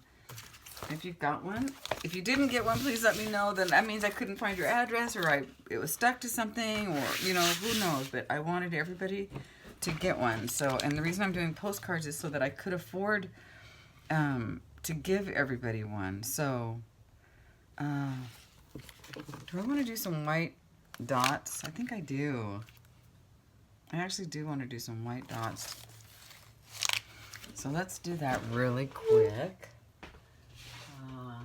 if you've got one. If you didn't get one, please let me know. Then that means I couldn't find your address, or it was stuck to something, or, who knows. But I wanted everybody to get one. So, and the reason I'm doing postcards is so that I could afford to give everybody one. So, do I want to do some white dots? I think I do. I actually do want to do some white dots. So let's do that really quick. I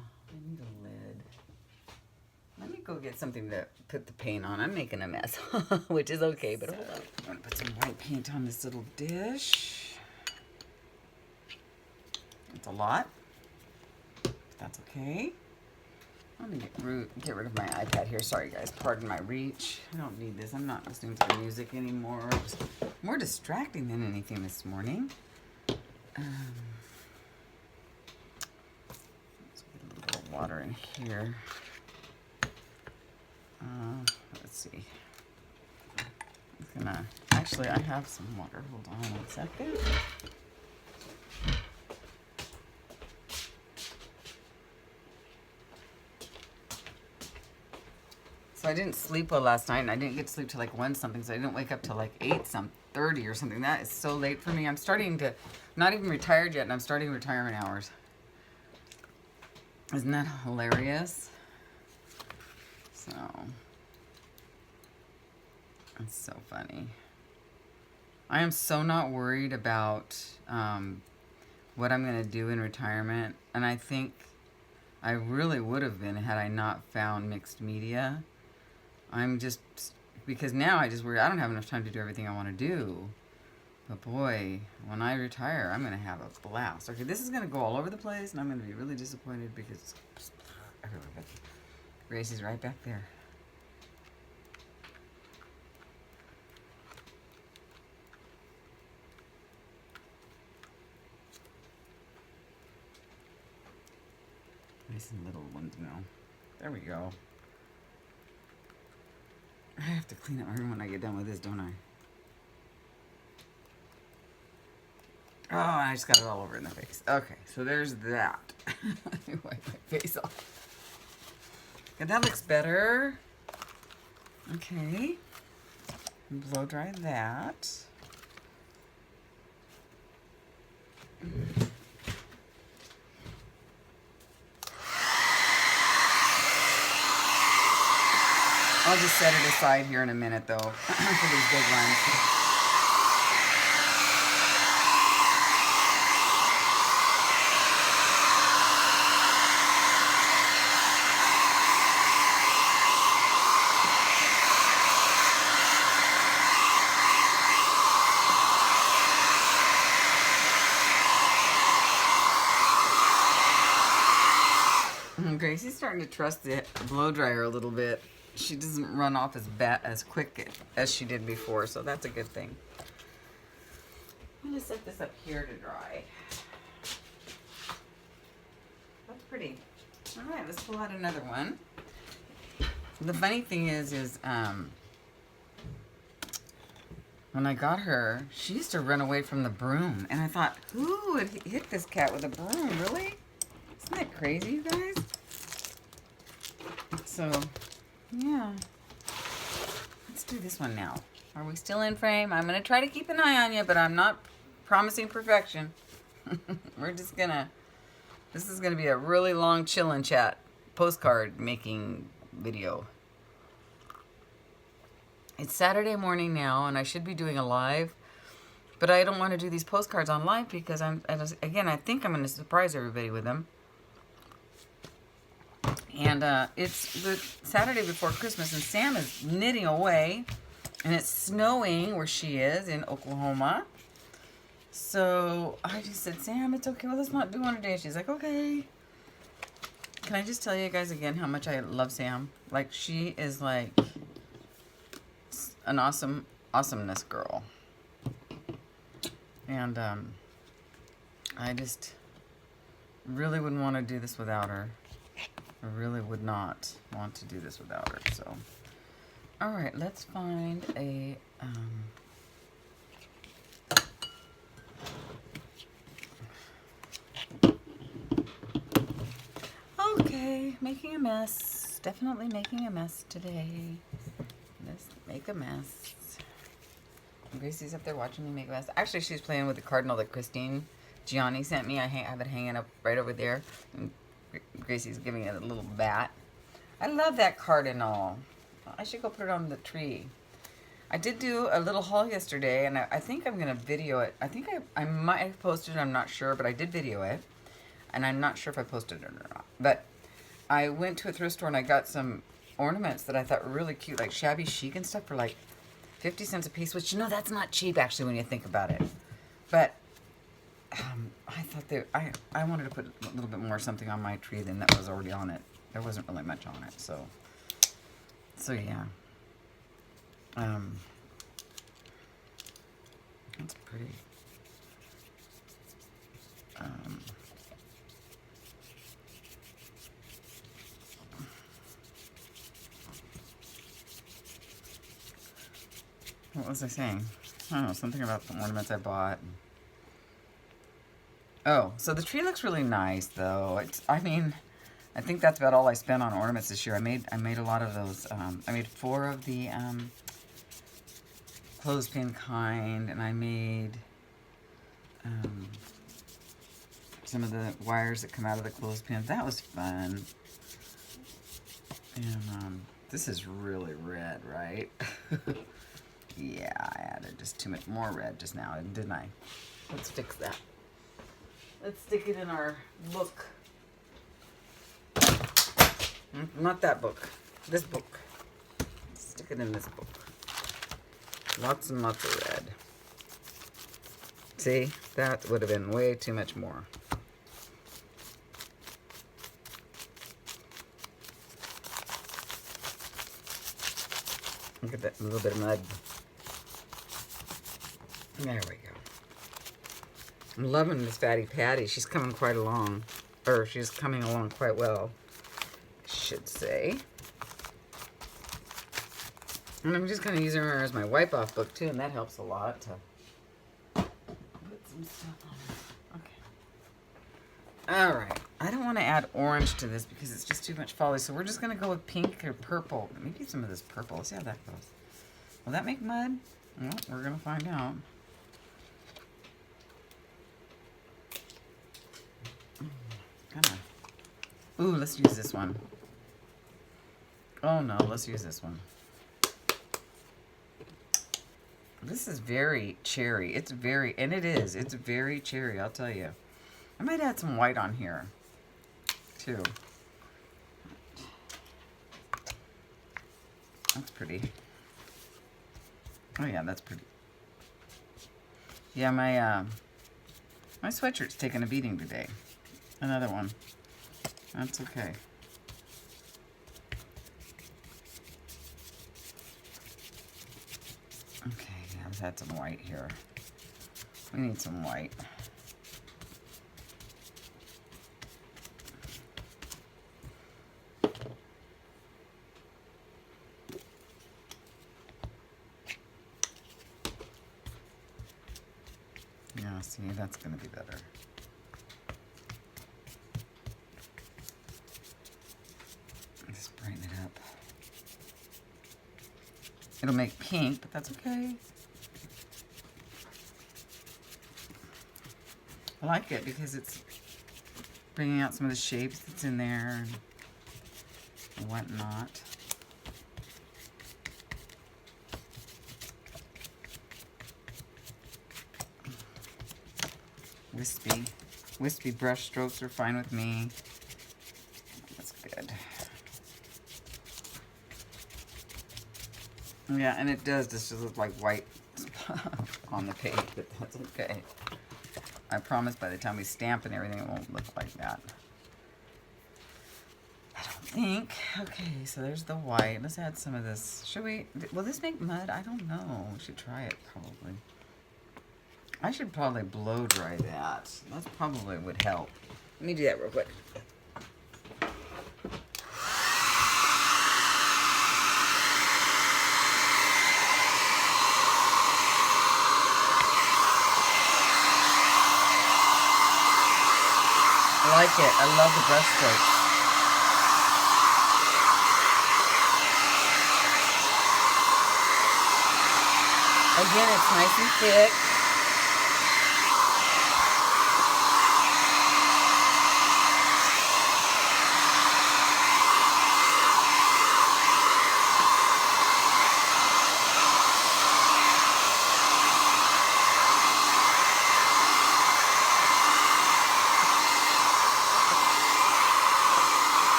need a lid. Let me go get something to put the paint on. I'm making a mess, which is okay, but hold on. I'm going to put some white paint on this little dish. It's a lot. That's okay. Let me get rid of my iPad here. Sorry, guys. Pardon my reach. I don't need this. I'm not listening to the music anymore. It's more distracting than anything this morning. Let's get a little water in here. Let's see. Actually, I have some water. Hold on 1 second. So I didn't sleep well last night, and I didn't get to sleep till like 1 something, so I didn't wake up till like 8:30 or something. That is so late for me. I'm starting to, not even retired yet, and I'm starting retirement hours. Isn't that hilarious? So, it's so funny. I am so not worried about what I'm going to do in retirement. And I think I really would have been had I not found mixed media. I'm just, because now I just worry, I don't have enough time to do everything I want to do. But boy, when I retire, I'm going to have a blast. Okay, this is going to go all over the place, and I'm going to be really disappointed because Gracie's right back there. Nice and little ones now. There we go. I have to clean up my room when I get done with this, don't I? Oh, I just got it all over in the face. Okay, so there's that. Let me wipe my face off. Okay, that looks better. Okay. Blow dry that. I'll just set it aside here in a minute, though, for these big ones. Gracie's starting to trust the blow dryer a little bit. She doesn't run off as quick as she did before, so that's a good thing. I'm gonna set this up here to dry. That's pretty. All right, let's pull out another one. The funny thing is when I got her, she used to run away from the broom, and I thought, who would hit this cat with a broom? Really? Isn't that crazy, you guys? So, yeah. Let's do this one now. Are we still in frame? I'm going to try to keep an eye on you, but I'm not promising perfection. We're just going to... This is going to be a really long chill and chat postcard making video. It's Saturday morning now, and I should be doing a live. But I don't want to do these postcards on live because I think I'm going to surprise everybody with them. And it's the Saturday before Christmas, and Sam is knitting away, and it's snowing where she is in Oklahoma. So I just said, Sam, it's okay. Well, let's not do one today. She's like, okay. Can I just tell you guys again how much I love Sam? Like, she is like an awesomeness girl. And I just really wouldn't want to do this without her. I really would not want to do this without her. So, all right, let's find a okay, making a mess. Definitely making a mess today. Let's make a mess. Gracie's up there watching me make a mess. Actually, she's playing with the cardinal that Christine Gianni sent me. I have it hanging up right over there. And Gracie's giving it a little bat. I love that cardinal. I should go put it on the tree. I did do a little haul yesterday, and I think I'm going to video it. I think I might have posted it, I'm not sure, but I did video it. And I'm not sure if I posted it or not. But I went to a thrift store, and I got some ornaments that I thought were really cute, like shabby chic and stuff for like 50 cents a piece, which, you know, that's not cheap, actually, when you think about it. But I thought I wanted to put a little bit more something on my tree than that was already on it. There wasn't really much on it, so yeah. That's pretty. What was I saying? I don't know, something about the ornaments I bought. Oh, so the tree looks really nice, though. I mean, I think that's about all I spent on ornaments this year. I made a lot of those. I made 4 of the clothespin kind, and I made some of the wires that come out of the clothespins. That was fun. And this is really red, right? Yeah, I added just too much more red just now, didn't I? Let's fix that. Let's stick it in our book. Not that book. This book. Stick it in this book. Lots and lots of red. See? That would have been way too much more. Look at that little bit of mud. There we go. I'm loving Miss Fatty Patty. She's coming quite along. Or she's coming along quite well, I should say. And I'm just kind of using her as my wipe-off book, too, and that helps a lot to put some stuff on it. Okay. All right. I don't want to add orange to this because it's just too much folly, so we're just going to go with pink or purple. Maybe some of this purple. Let's see how that goes. Will that make mud? Well, we're going to find out. Ooh, let's use this one. Oh no, let's use this one. This is very cherry. It's very, and it is. It's very cherry, I'll tell you. I might add some white on here, too. That's pretty. Oh yeah, that's pretty. Yeah, my sweatshirt's taking a beating today. Another one. That's okay. Okay, yeah, let's add some white here. We need some white. Yeah, see, that's going to be better. Just brighten it up. It'll make pink, but that's okay. I like it because it's bringing out some of the shapes that's in there and whatnot. Wispy brush strokes are fine with me. That's good. Yeah, and it does just look like white on the page, but that's okay. I promise by the time we stamp and everything, it won't look like that. I don't think. Okay, so there's the white. Let's add some of this. Should we? Will this make mud? I don't know. We should try it probably. I should probably blow dry that. That probably would help. Let me do that real quick. I like it. I love the brush strokes. Again, it's nice and thick.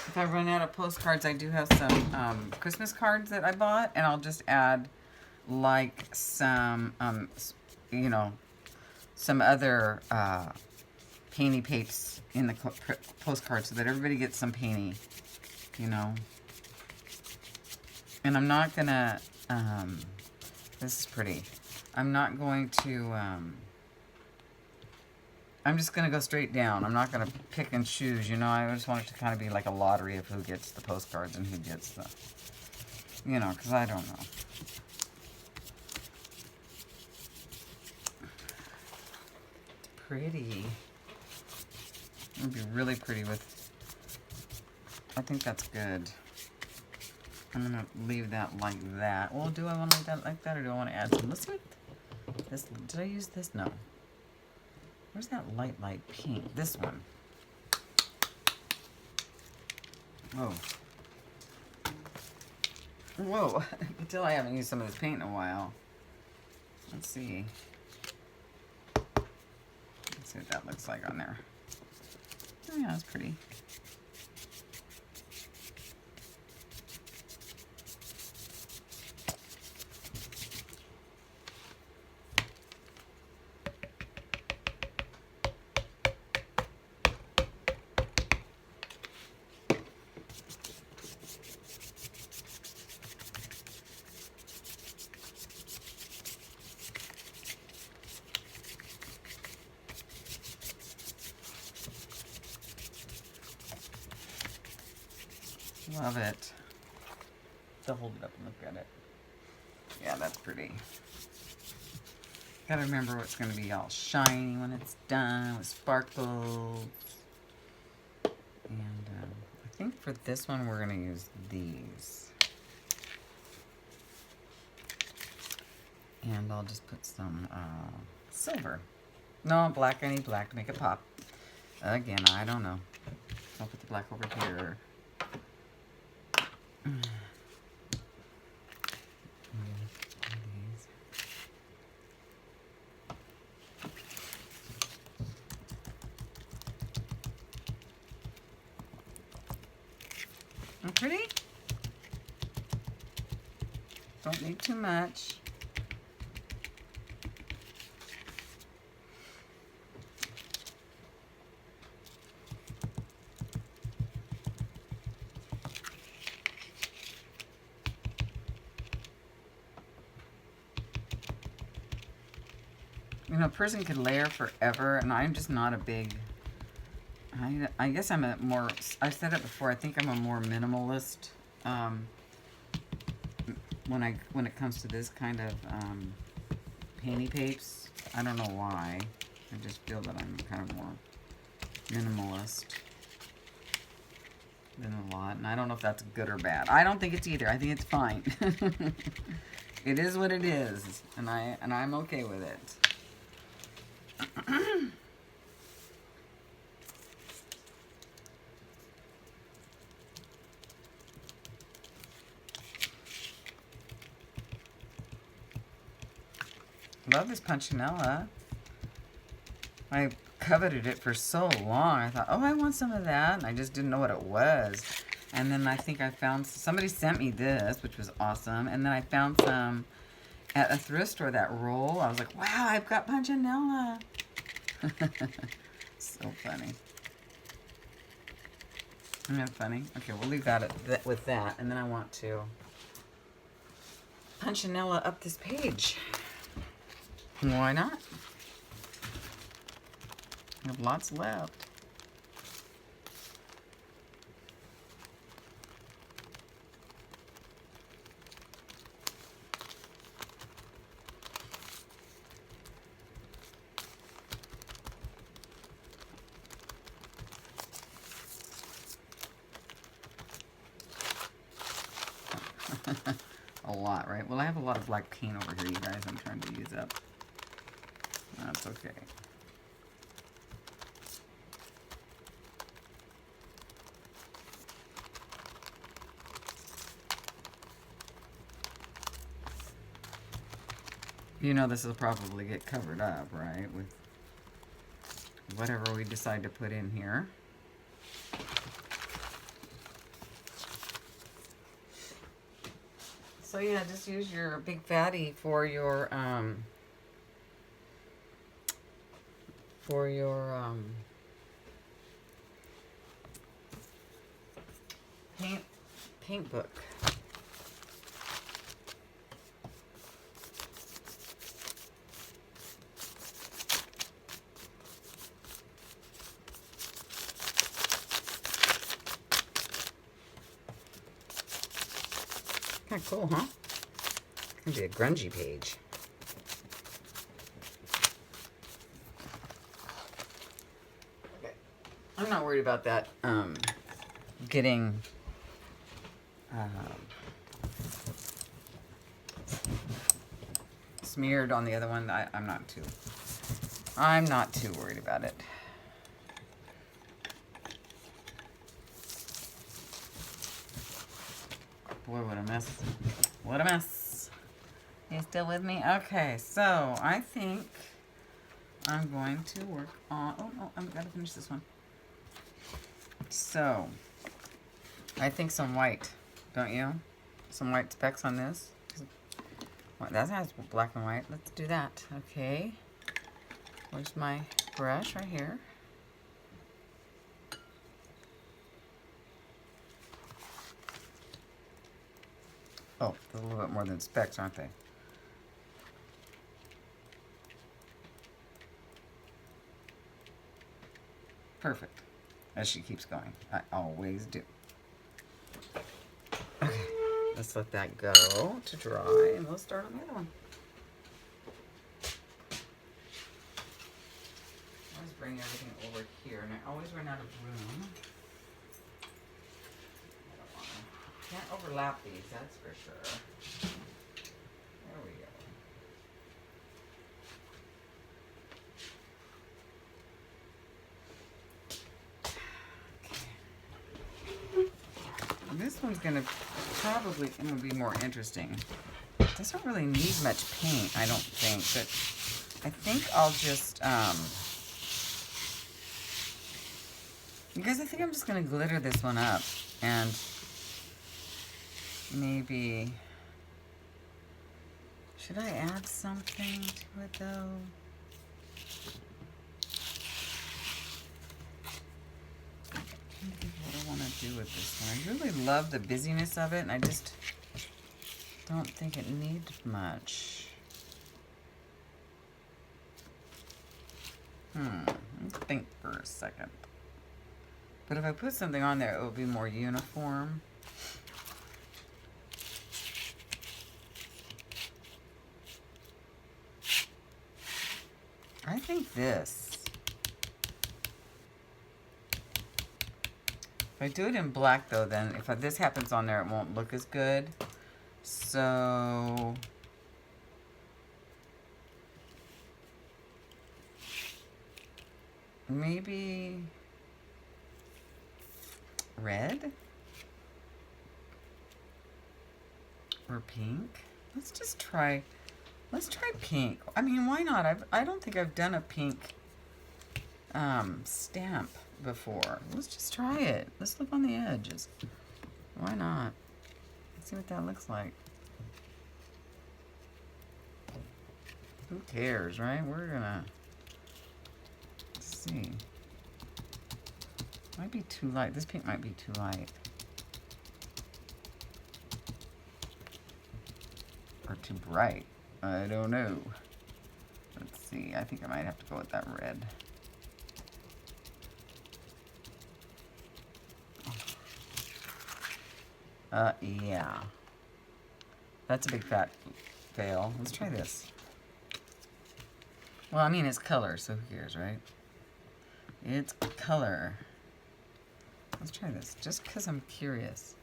If I run out of postcards, I do have some Christmas cards that I bought, and I'll just add like some, you know, some other painty papes in the postcard so that everybody gets some painty, you know. And I'm not gonna, this is pretty. I'm not going to I'm just going to go straight down. I'm not going to pick and choose, you know. I just want it to kind of be like a lottery of who gets the postcards and who gets the, you know, because I don't know. It's pretty. It would be really pretty with, I think that's good. I'm going to leave that like that. Well, do I want to leave that like that, or do I want to add some? Let's see what this, did I use this? No. Where's that light pink? This one. Whoa. Whoa. I can tell I haven't used some of this paint in a while. Let's see. Let's see what that looks like on there. Oh yeah, that's pretty. Love it. So hold it up and look at it. Yeah, that's pretty. Gotta remember it's gonna be all shiny when it's done with sparkles. And I think for this one we're gonna use these. And I'll just put some silver. No, black. I need black to make it pop. Again, I don't know. I'll put the black over here. Pretty? Don't need too much. You know, a person could layer forever, and I'm just not a big... I guess I'm a more... I've said it before. I think I'm a more minimalist when it comes to this kind of painty papes. I don't know why. I just feel that I'm kind of more minimalist than a lot, and I don't know if that's good or bad. I don't think it's either. I think it's fine. It is what it is, and I'm okay with it. Love this punchinella. I coveted it for so long. I thought, oh, I want some of that. And I just didn't know what it was. And then I think I found, somebody sent me this, which was awesome. And then I found some at a thrift store, that roll. I was like, wow, I've got punchinella. So funny. Isn't that funny? Okay, we'll leave that with that. And then I want to punchinella up this page. Why not? I have lots left. A lot, right? Well, I have a lot of black paint over here, you guys, I'm trying to use up. That's okay. You know this will probably get covered up, right? With whatever we decide to put in here. So yeah, just use your big fatty for your paint book. Kind of cool, huh? It's gonna be a grungy page. Okay. I'm not worried about that getting smeared on the other one. I'm not too worried about it. Boy, what a mess. What a mess. You still with me? Okay, so I think I'm going to work on... Oh, no, I've got to finish this one. So, I think some white, don't you? Some white specks on this. Well, that has black and white. Let's do that. Okay. Where's my brush? Right here. Oh, there's a little bit more than specks, aren't they? Perfect. As she keeps going. I always do. Okay. Let's let that go to dry, and we'll start on the other one. I always bring everything over here, and I always run out of room. Can't overlap these, that's for sure. There we go. Okay. This one's gonna be more interesting. It doesn't really need much paint, I don't think, but I think I'll just, because I think I'm just gonna glitter this one up, and maybe, should I add something to it though? I'm trying to think what I want to do with this one. I really love the busyness of it, and I just don't think it needs much. Let's think for a second. But if I put something on there, it will be more uniform. I think this. If I do it in black though, then if this happens on there, it won't look as good. So maybe red or pink. Let's just try. Let's try pink. I mean, why not? I don't think I've done a pink stamp before. Let's just try it. Let's look on the edges. Why not? Let's see what that looks like. Who cares, right? We're gonna see. Might be too light. This pink might be too light. Or too bright. I don't know. Let's see. I think I might have to go with that red. Yeah. That's a big fat fail. Let's try this. Well, I mean, it's color, so who cares, right? It's color. Let's try this, just because I'm curious.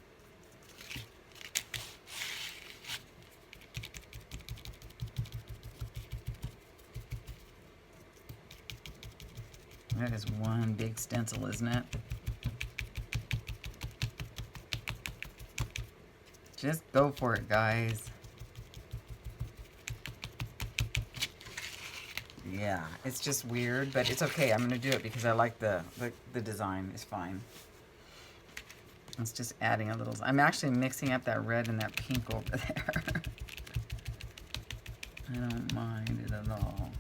That is one big stencil, isn't it? Just go for it, guys. Yeah, it's just weird, but it's okay. I'm gonna do it because I like the design is fine. It's just adding a little. I'm actually mixing up that red and that pink over there. I don't mind it at all.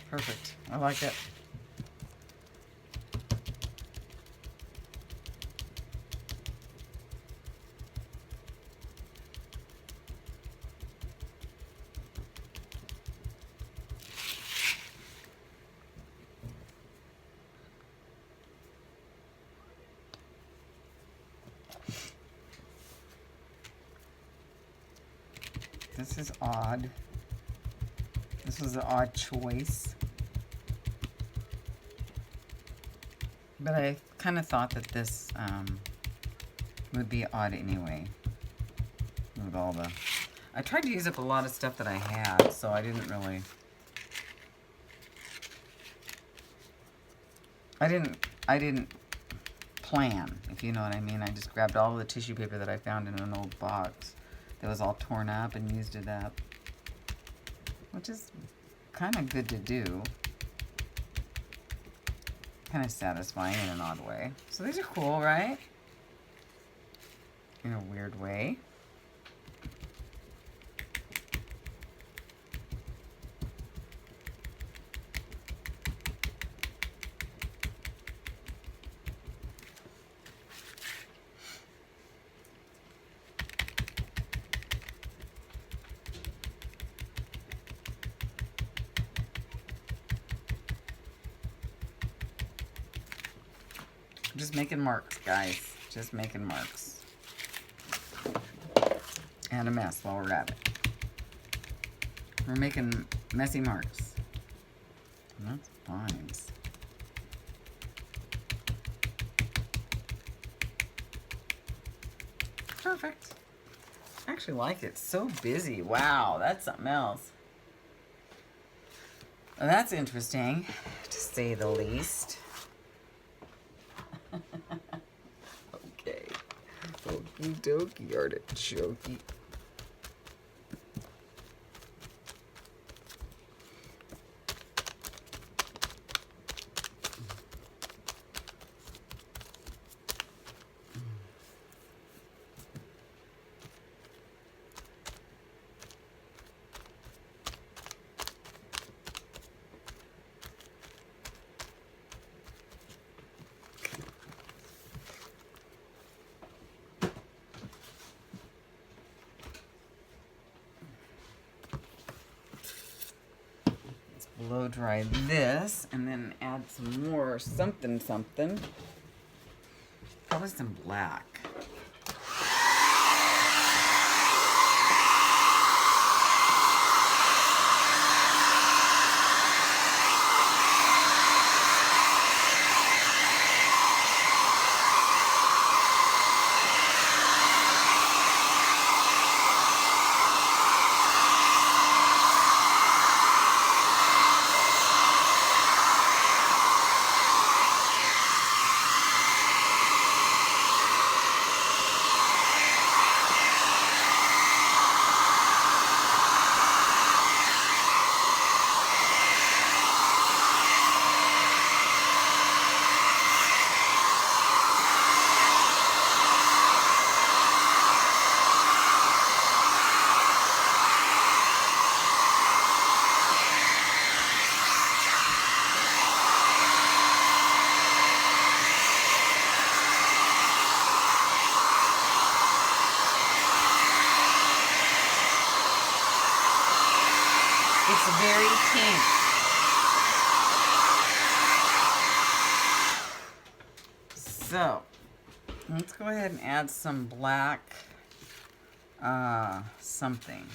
Perfect. I like it. This is odd. This was an odd choice. But I kind of thought that this would be odd anyway. With all the... I tried to use up a lot of stuff that I had, so I didn't really... I didn't plan, if you know what I mean. I just grabbed all the tissue paper that I found in an old box that was all torn up and used it up. Which is kind of good to do. Kind of satisfying in an odd way. So these are cool, right? In a weird way. Just making marks, guys. Just making marks. And a mess while we're at it. We're making messy marks. And that's fine. Perfect. I actually like it. It's so busy. Wow, that's something else. Well, that's interesting, to say the least. Okay. Okie dokie, artichokey. Blow dry this and then add some more something. Probably some black. It's very pink. So, let's go ahead and add some black something.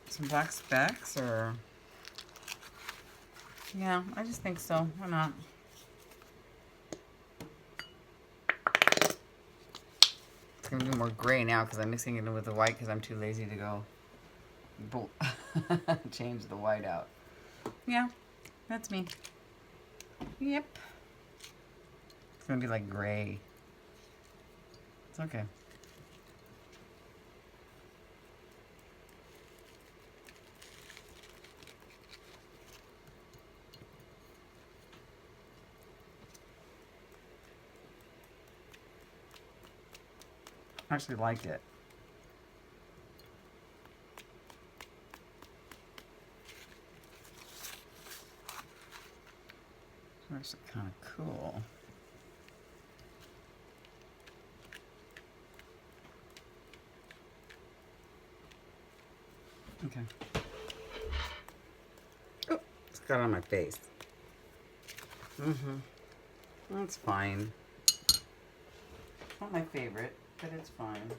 Some black specks, or... Yeah, I just think so. Why not? It's going to be more gray now because I'm mixing it in with the white because I'm too lazy to go change the white out. Yeah, that's me. Yep. It's going to be like gray. It's okay. I actually liked it. It's actually kind of cool. Okay. Oh, it's got on my face. Mm-hmm. That's fine. It's not my favorite, but it's fine.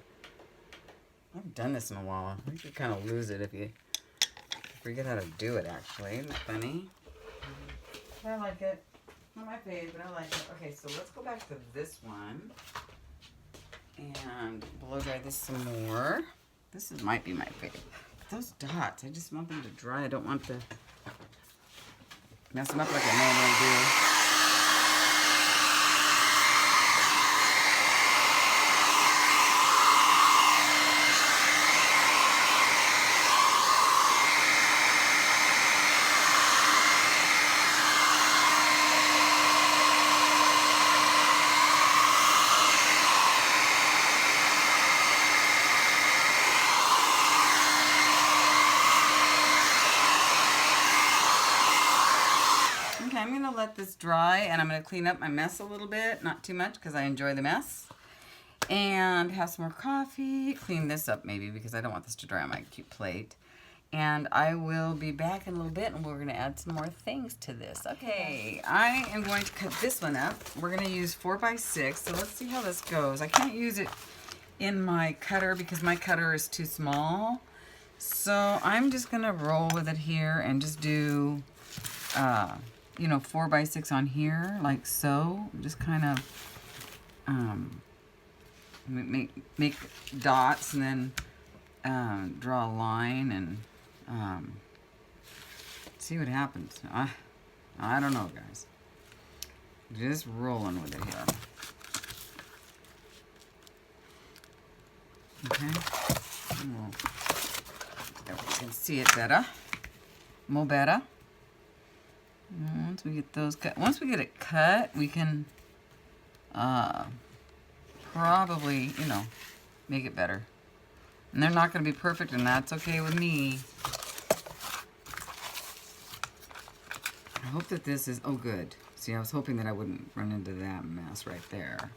I haven't done this in a while. I think you kind of lose it if you forget how to do it, actually. Isn't it funny? But I like it. Not my favorite, but I like it. Okay, so let's go back to this one. And blow dry this some more. Might be my favorite. Those dots, I just want them to dry. I don't want to mess them up like I normally do. I'm going to let this dry, and I'm going to clean up my mess a little bit. Not too much, because I enjoy the mess. And have some more coffee. Clean this up, maybe, because I don't want this to dry on my cute plate. And I will be back in a little bit, and we're going to add some more things to this. Okay, I am going to cut this one up. We're going to use 4x6, so let's see how this goes. I can't use it in my cutter, because my cutter is too small. So I'm just going to roll with it here, and just do... you know, 4x6 on here, like so. Just kind of make dots, and then draw a line, and see what happens. I don't know, guys. Just rolling with it here. Okay. There we can see it better. More better. Once we get those cut, once we get it cut, we can probably, you know, make it better. And they're not going to be perfect, and that's okay with me. I hope that this is, oh good. See, I was hoping that I wouldn't run into that mess right there,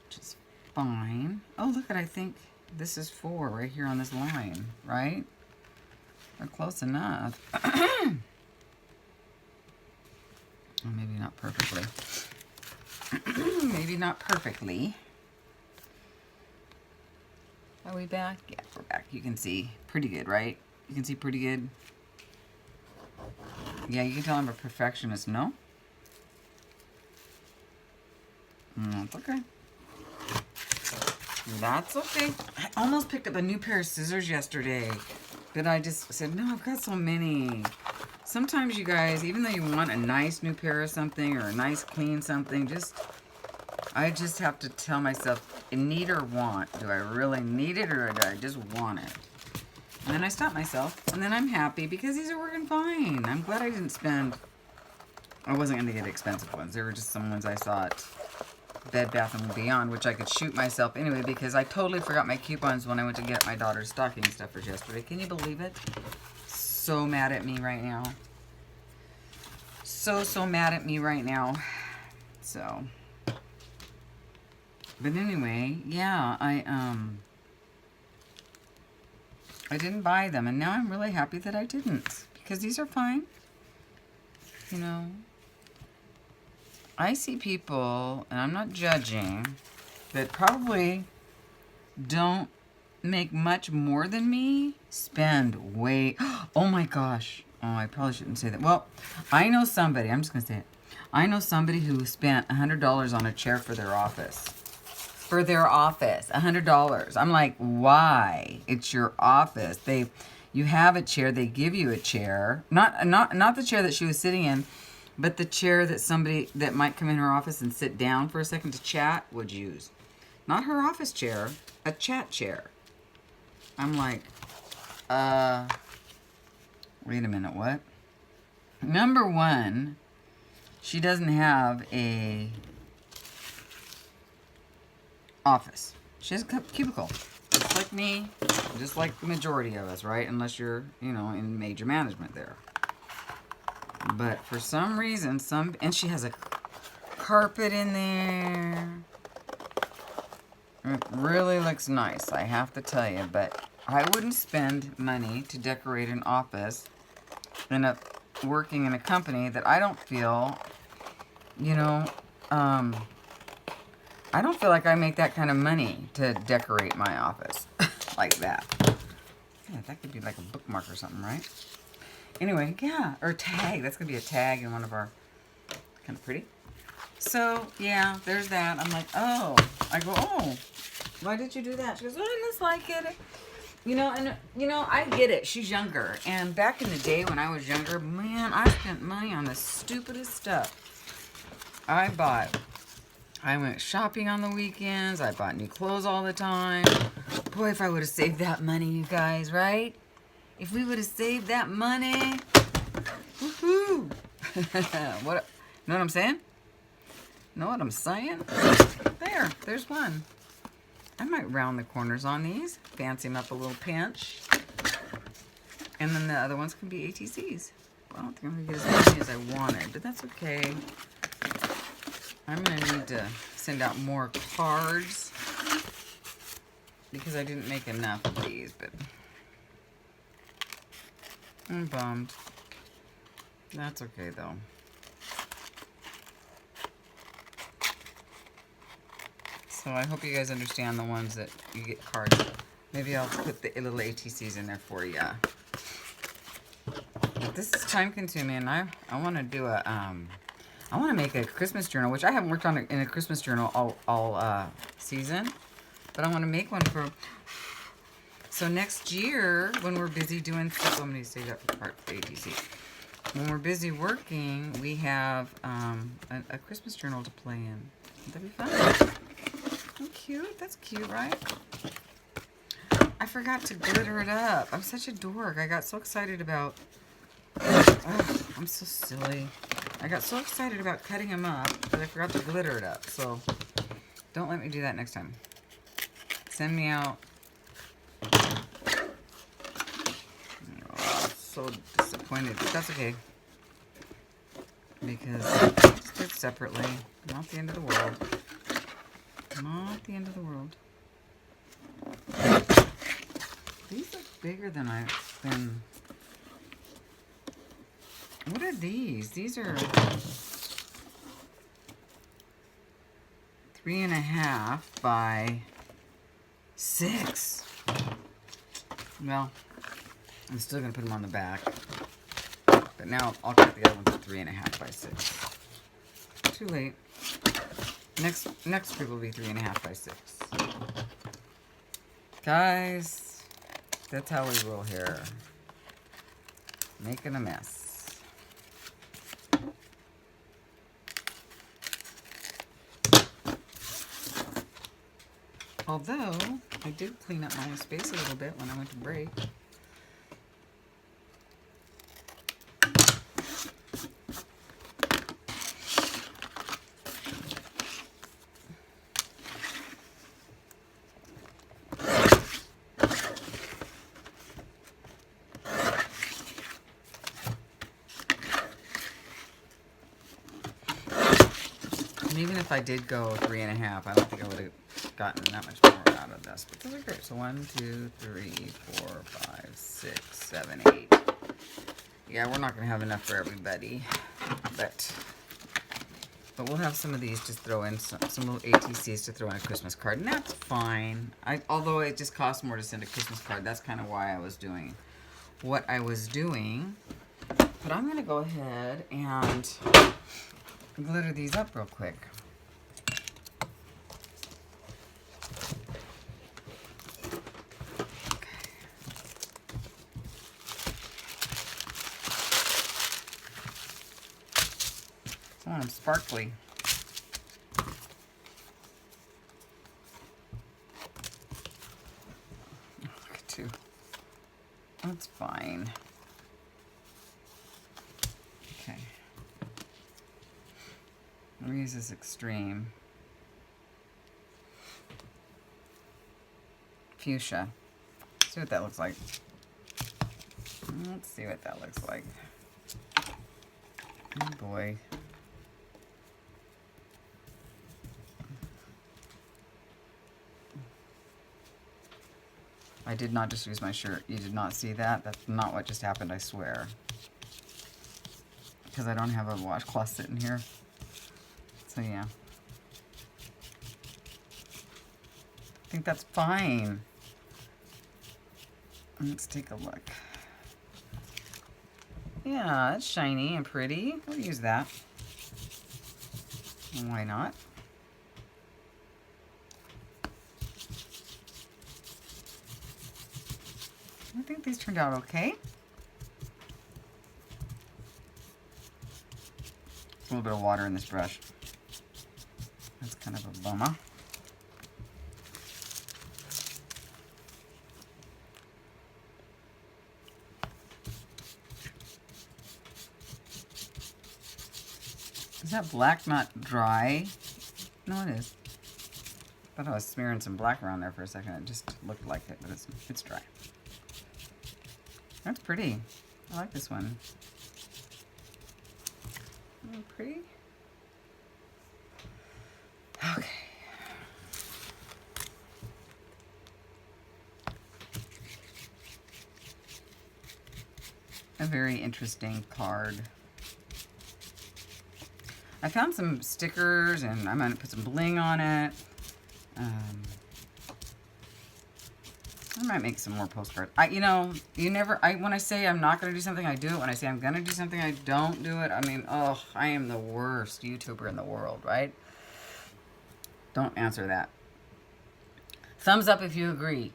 which is fine. Oh, look at, I think this is 4 right here on this line, right? Or close enough. Well, maybe not perfectly. Maybe not perfectly. Are we back? Yeah, we're back. You can see pretty good, right? You can see pretty good. Yeah, you can tell I'm a perfectionist, no? That's okay. That's okay. I almost picked up a new pair of scissors yesterday, but I just said, no, I've got so many. Sometimes, you guys, even though you want a nice new pair of something or a nice clean something, I just have to tell myself, need or want. Do I really need it, or do I just want it? And then I stop myself, and then I'm happy because these are working fine. I'm glad I didn't spend... I wasn't going to get expensive ones. They were just some ones I saw at Bed Bath & Beyond, which I could shoot myself anyway because I totally forgot my coupons when I went to get my daughter's stocking stuffers yesterday. Can you believe it? So mad at me right now. So mad at me right now. So, but anyway, yeah, I didn't buy them, and now I'm really happy that I didn't, because these are fine. You know, I see people, and I'm not judging, that probably don't make much more than me, spend way, oh my gosh. Oh, I probably shouldn't say that. Well, I know somebody, I'm just going to say it. I know somebody who spent $100 on a chair for their office. For their office, $100. I'm like, why? It's your office. You have a chair, they give you a chair. Not the chair that she was sitting in, but the chair that somebody that might come in her office and sit down for a second to chat would use. Not her office chair, a chat chair. I'm like, wait a minute, what? Number one, she doesn't have a office. She has a cubicle. Just like me, just like the majority of us, right? Unless you're, you know, in major management there. But for some reason, and she has a carpet in there. It really looks nice, I have to tell you, but I wouldn't spend money to decorate an office working in a company that I don't feel, you know, I don't feel like I make that kind of money to decorate my office like that. Yeah, that could be like a bookmark or something, right? Anyway, yeah, or tag. That's going to be a tag in one of our, kind of pretty. So, yeah, there's that. I'm like, oh. I go, oh, why did you do that? She goes, oh, I just like it. You know, and, you know, I get it. She's younger. And back in the day when I was younger, man, I spent money on the stupidest stuff. I went shopping on the weekends. I bought new clothes all the time. Boy, if I would have saved that money, you guys, right? If we would have saved that money. Woohoo! What? Know what I'm saying? Know what I'm saying? There's one. I might round the corners on these. Fancy them up a little pinch. And then the other ones can be ATCs. Well, I don't think I'm going to get as many as I wanted, but that's okay. I'm going to need to send out more cards because I didn't make enough of these, but I'm bummed. That's okay, though. So I hope you guys understand the ones that you get cards. Maybe I'll put the little ATCs in there for you. But this is time consuming. I want to do a, I want to make a Christmas journal, which I haven't worked on in a Christmas journal all season. But I want to make one for, so next year, when we're busy doing stuff, I'm going to save that for part of the ATC. When we're busy working, we have a Christmas journal to play in. Would that be fun? Oh, cute. That's cute, right? I forgot to glitter it up. I'm such a dork. I got so excited about... Oh, I'm so silly. I got so excited about cutting them up that I forgot to glitter it up. So, don't let me do that next time. Send me out. Oh, so disappointed. But that's okay. Because just do it separately. Not the end of the world. Not the end of the world. These look bigger than I've been. What are these? These are 3.5 by 6. Well, I'm still gonna put them on the back, but now I'll cut the other ones at 3.5 by 6. Too late. Next group will be 3.5 by 6. Guys, that's how we roll here. Making a mess. Although, I did clean up my space a little bit when I went to break. And even if I did go 3.5, I don't think I would have gotten that much more out of this. But those are great. So 1, 2, 3, 4, 5, 6, 7, 8. Yeah, we're not going to have enough for everybody. But we'll have some of these to throw in, some little ATCs to throw in a Christmas card. And that's fine. Although it just costs more to send a Christmas card. That's kind of why I was doing what I was doing. But I'm going to go ahead and glitter these up real quick. I want them sparkly. Look at two. That's fine. Okay. We'll use this extreme. Fuchsia. See what that looks like. Let's see what that looks like. Oh boy. I did not just use my shirt. You did not see that? That's not what just happened, I swear. Because I don't have a washcloth sitting here. So yeah, think that's fine. Let's take a look. Yeah, it's shiny and pretty. We'll use that. Why not? I think these turned out okay. A little bit of water in this brush. That's kind of a bummer. Is that black not dry? No, it is. I thought I was smearing some black around there for a second. It just looked like it, but it's dry. That's pretty. I like this one. Pretty. Okay. A very interesting card. I found some stickers and I'm gonna put some bling on it. I might make some more postcards. When I say I'm not gonna do something, I do it. When I say I'm gonna do something, I don't do it. I mean, oh, I am the worst YouTuber in the world, right? Don't answer that. Thumbs up if you agree.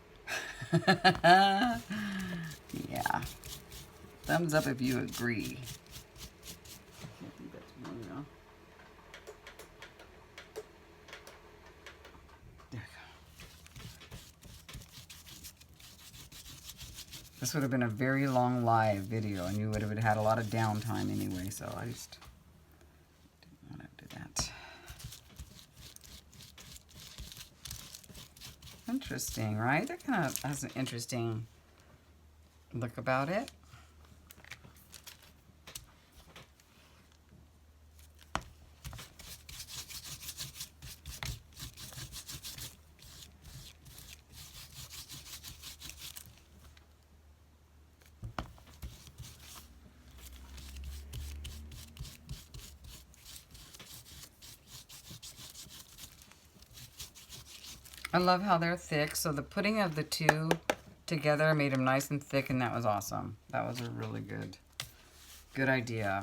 Yeah. Thumbs up if you agree. I think that's one now. There we go. This would have been a very long live video and you would have had a lot of downtime anyway, so I just didn't want to do that. Interesting, right? That kind of has an interesting look about it. I love how they're thick, so the putting of the two together made them nice and thick, and that was awesome. That was a really good idea.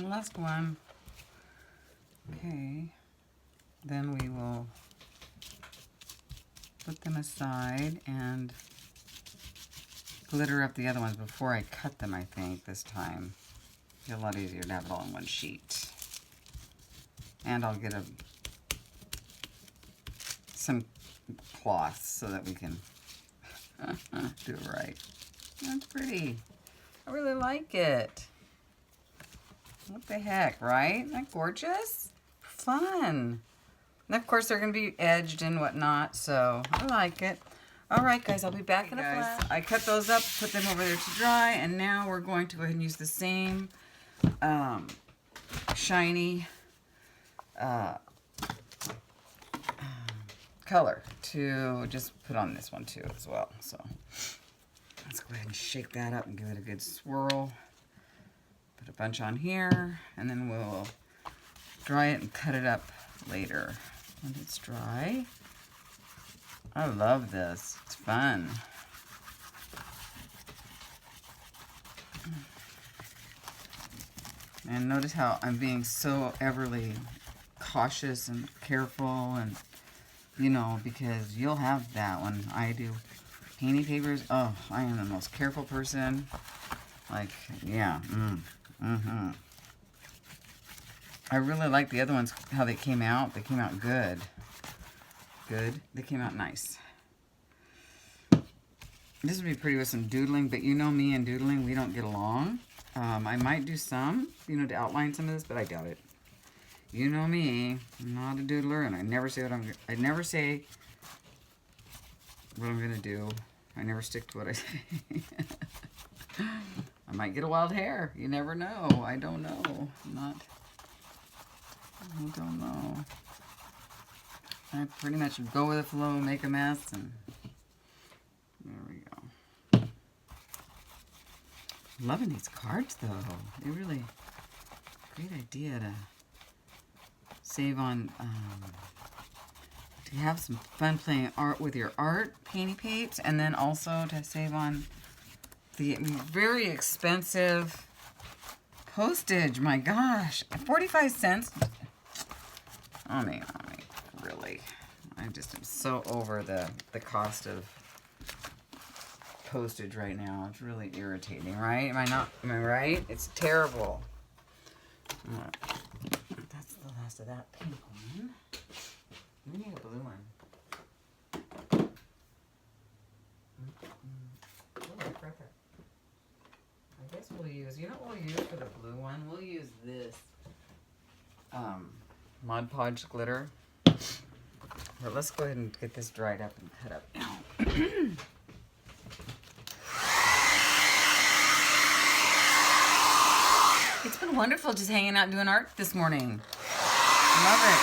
Last one. Okay. Then we will put them aside and glitter up the other ones before I cut them, I think, this time. It'll be a lot easier to have it all in one sheet. And I'll get some cloths so that we can do it right. That's pretty. I really like it. What the heck, right? Isn't that gorgeous? Fun. And of course, they're going to be edged and whatnot, so I like it. All right, guys, I'll be back in a flash. I cut those up, put them over there to dry, and now we're going to go ahead and use the same shiny color to just put on this one too as well. So let's go ahead and shake that up and give it a good swirl. Put a bunch on here, and then we'll dry it and cut it up later when it's dry. I love this. It's fun. And notice how I'm being so everly cautious and careful, and because you'll have that when I do painting papers. Oh, I am the most careful person. Like, yeah. I really like the other ones, how they came out. They came out good. They came out nice. This would be pretty with some doodling, but you know me and doodling, we don't get along. I might do some, to outline some of this, but I doubt it. You know me, I'm not a doodler, and I never say what I'm gonna do. I never stick to what I say. Might get a wild hair. You never know. I don't know. I don't know. I pretty much go with the flow, make a mess, and there we go. Loving these cards, though. They really, great idea to save on, to have some fun playing art with your art, painty paints, and then also to save on the very expensive postage. My gosh, 45 cents. I mean, really. I just am so over the cost of postage right now. It's really irritating, right? Am I right? It's terrible. That's the last of that pink one. We need a blue one. Oh, right there. I guess we'll use, you know what we'll use for the blue one? We'll use this Mod Podge glitter. But let's go ahead and get this dried up and cut up now. It's been wonderful just hanging out and doing art this morning. Love it.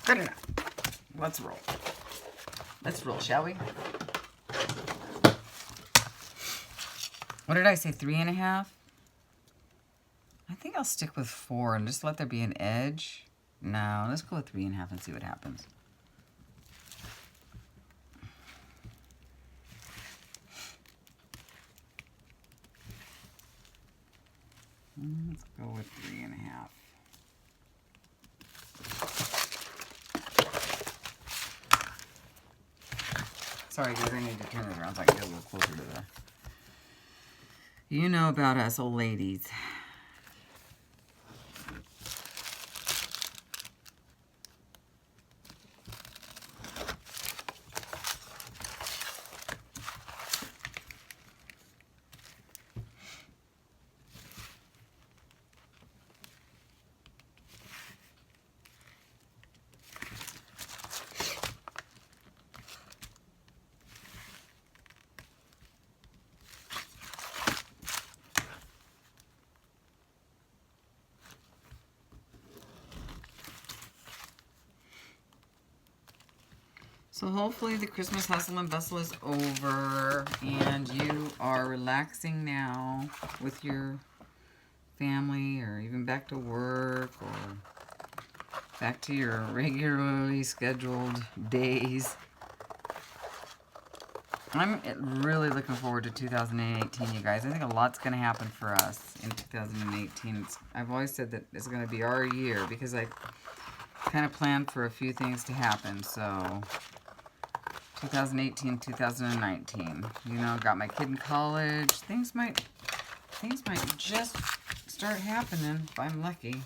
Good enough. Let's roll. Let's roll, shall we? What did I say, 3.5? I think I'll stick with 4 and just let there be an edge. No, let's go with 3.5 and see what happens. Let's go with 3.5. Sorry guys, I need to turn it around so I can get a little closer to the... You know about us old ladies. So hopefully the Christmas hustle and bustle is over and you are relaxing now with your family or even back to work or back to your regularly scheduled days. I'm really looking forward to 2018, you guys. I think a lot's going to happen for us in 2018. I've always said that it's going to be our year because I kind of planned for a few things to happen, so... 2018, 2019. You know, got my kid in college. Things might just start happening if I'm lucky.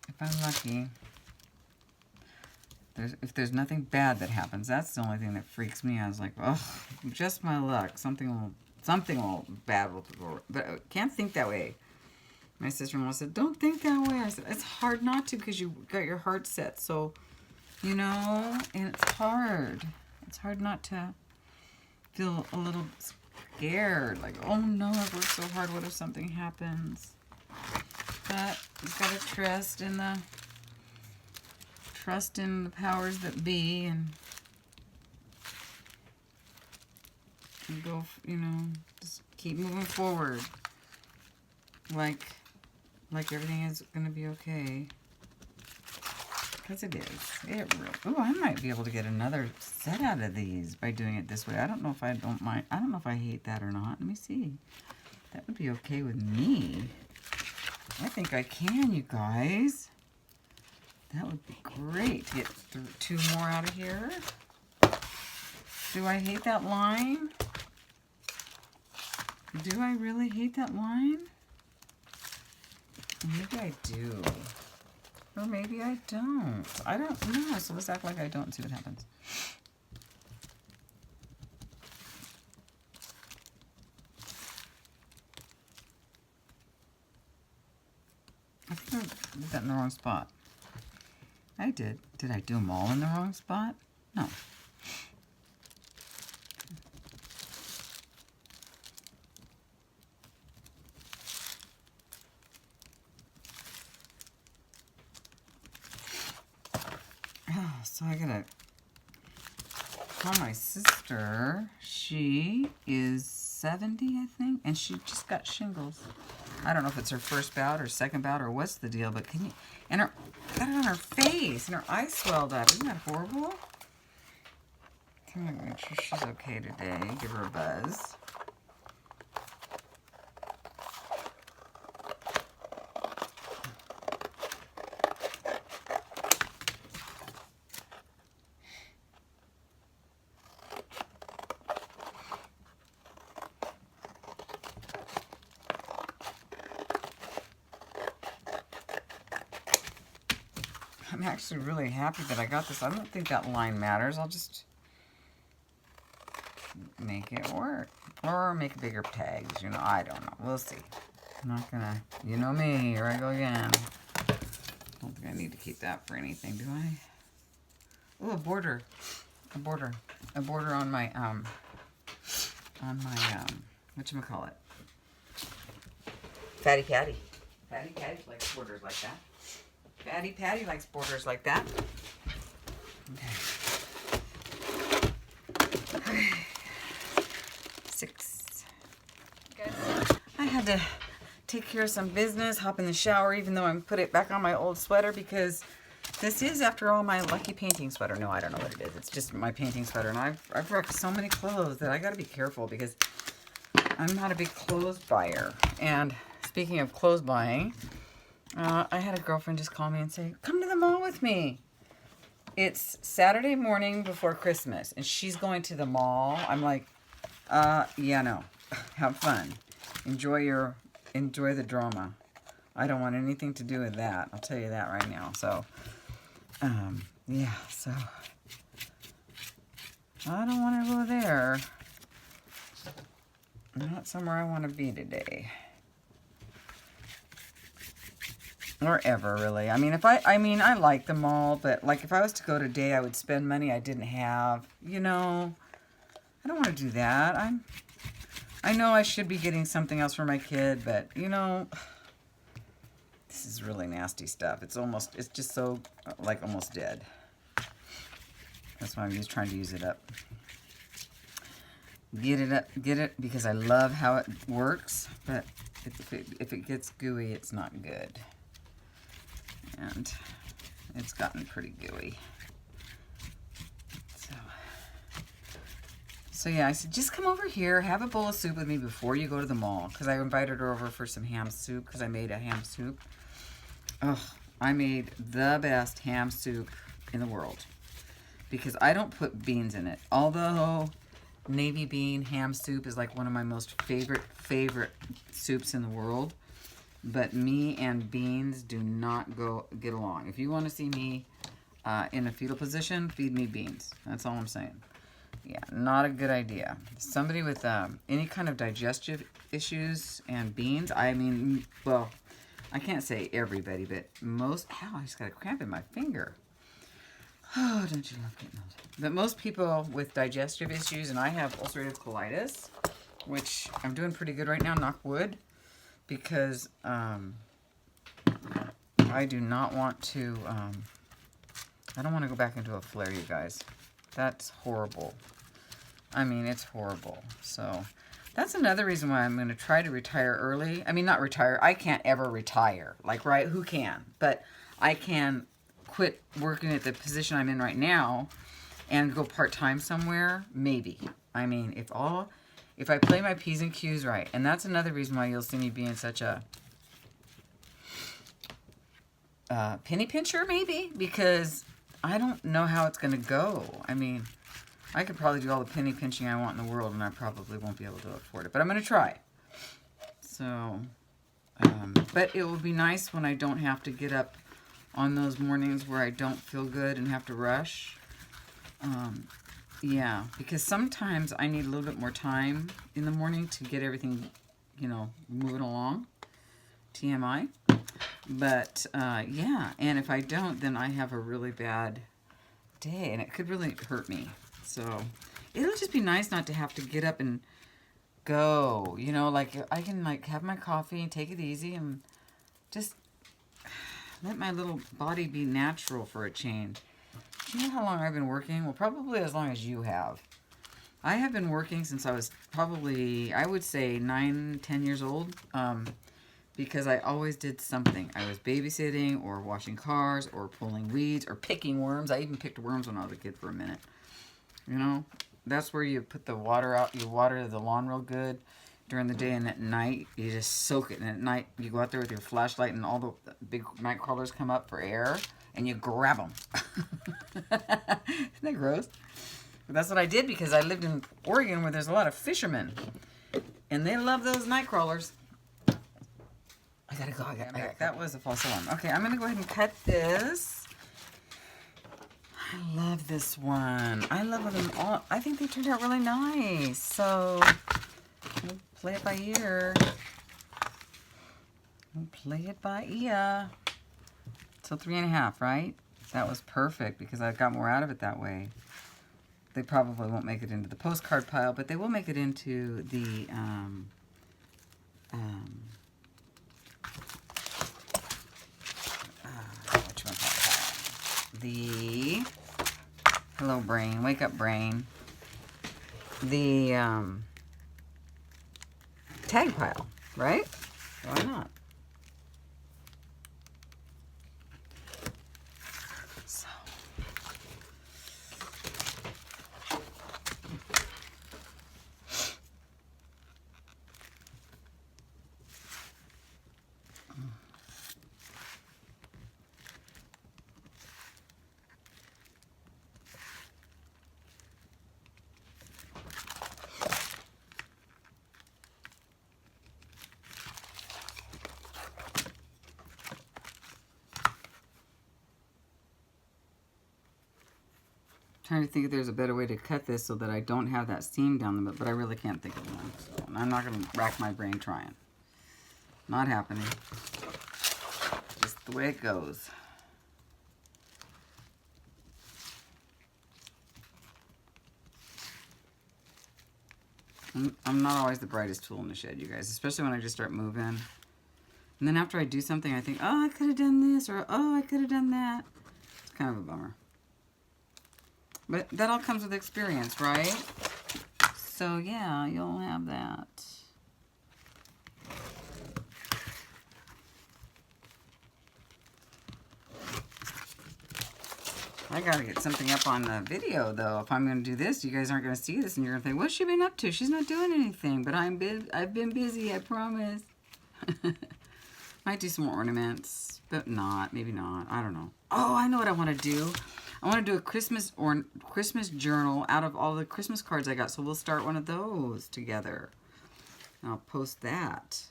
If I'm lucky. If there's nothing bad that happens, that's the only thing that freaks me out. I was like, oh, just my luck. Something bad will go. But I can't think that way. My sister-in-law said, don't think that way. I said, it's hard not to because you got your heart set. So, you know, and it's hard. It's hard not to feel a little scared. Like, oh no, I've worked so hard. What if something happens? But you've got to trust in the powers that be, and go, you know, just keep moving forward. Like everything is gonna be okay. Because it is. It really. Oh, I might be able to get another set out of these by doing it this way. I don't know if I don't mind. I don't know if I hate that or not. Let me see. That would be okay with me. I think I can, you guys. That would be great to get 2 more out of here. Do I hate that line? Do I really hate that line? Maybe I do. Or maybe I don't. I don't know. So let's act like I don't and see what happens. I think I did that in the wrong spot. I did. Did I do them all in the wrong spot? No. So I gotta call my sister. She is 70, I think, and she just got shingles. I don't know if it's her first bout or second bout or what's the deal, but can you, and her, got it on her face, and her eyes swelled up. Isn't that horrible? I'm gonna make sure she's okay today. Give her a buzz. I'm actually really happy that I got this. I don't think that line matters. I'll just make it work. Or make bigger pegs. You know, I don't know. We'll see. I'm not gonna, you know me, here I go again. Don't think I need to keep that for anything, do I? Oh, a border. A border on my, whatchamacallit? Fatty Patty. Fatty Patty likes borders like that. Fatty Patty likes borders like that. Okay. 6. Guys, I had to take care of some business, hop in the shower, even though I put it back on my old sweater, because this is, after all, my lucky painting sweater. No, I don't know what it is. It's just my painting sweater, and I've wrecked so many clothes that I got to be careful, because I'm not a big clothes buyer. And speaking of clothes buying, I had a girlfriend just call me and say, come to the mall with me. It's Saturday morning before Christmas, and she's going to the mall. I'm like, yeah, no. Have fun. Enjoy the drama. I don't want anything to do with that. I'll tell you that right now. So, yeah, so I don't want to go there. Not somewhere I want to be today. Or ever, really. I mean, I like the mall, but like if I was to go today, I would spend money I didn't have. You know, I don't want to do that. I know I should be getting something else for my kid, but you know, this is really nasty stuff. It's just so, like, almost dead. That's why I'm just trying to use it up. Get it, because I love how it works, but if it gets gooey, it's not good. And it's gotten pretty gooey. So yeah, I said, just come over here, have a bowl of soup with me before you go to the mall. Because I invited her over for some ham soup, because I made a ham soup. Ugh, I made the best ham soup in the world. Because I don't put beans in it. Although navy bean ham soup is like one of my most favorite soups in the world. But me and beans do not get along. If you want to see me in a fetal position, feed me beans. That's all I'm saying. Yeah, not a good idea. Somebody with any kind of digestive issues and beans, I mean, well, I can't say everybody, but most, ow, I just got a cramp in my finger. Oh, don't you love getting those? But most people with digestive issues, and I have ulcerative colitis, which I'm doing pretty good right now, knock wood, because I do not want to, I don't want to go back into a flare, you guys. That's horrible. I mean, it's horrible. So that's another reason why I'm going to try to retire early. I mean, not retire. I can't ever retire. Like, right? Who can? But I can quit working at the position I'm in right now and go part-time somewhere. Maybe. I mean, if I play my P's and Q's right. And that's another reason why you'll see me being such a penny pincher, maybe. Because I don't know how it's going to go. I mean, I could probably do all the penny pinching I want in the world, and I probably won't be able to afford it. But I'm going to try. So, but it will be nice when I don't have to get up on those mornings where I don't feel good and have to rush. Yeah, because sometimes I need a little bit more time in the morning to get everything, you know, moving along. TMI. But, yeah, and if I don't, then I have a really bad day, and it could really hurt me. So it'll just be nice not to have to get up and go, you know, like I can like have my coffee and take it easy and just let my little body be natural for a change. Do you know how long I've been working? Well, probably as long as you have. I have been working since I was probably, I would say 9, 10 years old, because I always did something. I was babysitting or washing cars or pulling weeds or picking worms. I even picked worms when I was a kid for a minute. You know, that's where you put the water out. You water the lawn real good during the day, and at night you just soak it. And at night you go out there with your flashlight, and all the big night crawlers come up for air, and you grab them. Isn't that gross? But that's what I did because I lived in Oregon where there's a lot of fishermen, and they love those night crawlers. I gotta go. That was a false alarm. Okay, I'm gonna go ahead and cut this. I love this one. I love them all. I think they turned out really nice. So, we'll play it by ear. We'll play it by ear. So 3.5, right? That was perfect because I got more out of it that way. They probably won't make it into the postcard pile, but they will make it into the the hello brain, wake up brain, the tag pile, right? Why not? So trying to think if there's a better way to cut this so that I don't have that seam down the middle, but I really can't think of one. So I'm not going to rack my brain trying. Not happening. Just the way it goes. I'm not always the brightest tool in the shed, you guys, especially when I just start moving. And then after I do something, I think, oh, I could have done this, or oh, I could have done that. It's kind of a bummer. But that all comes with experience, right? So, yeah, you'll have that. I gotta get something up on the video, though. If I'm gonna do this, you guys aren't gonna see this, and you're gonna think, what's she been up to? She's not doing anything, but I've been busy, I promise. Might do some more ornaments, but not, maybe not. I don't know. Oh, I know what I want to do. I want to do a Christmas journal out of all the Christmas cards I got. So we'll start one of those together. And I'll post that.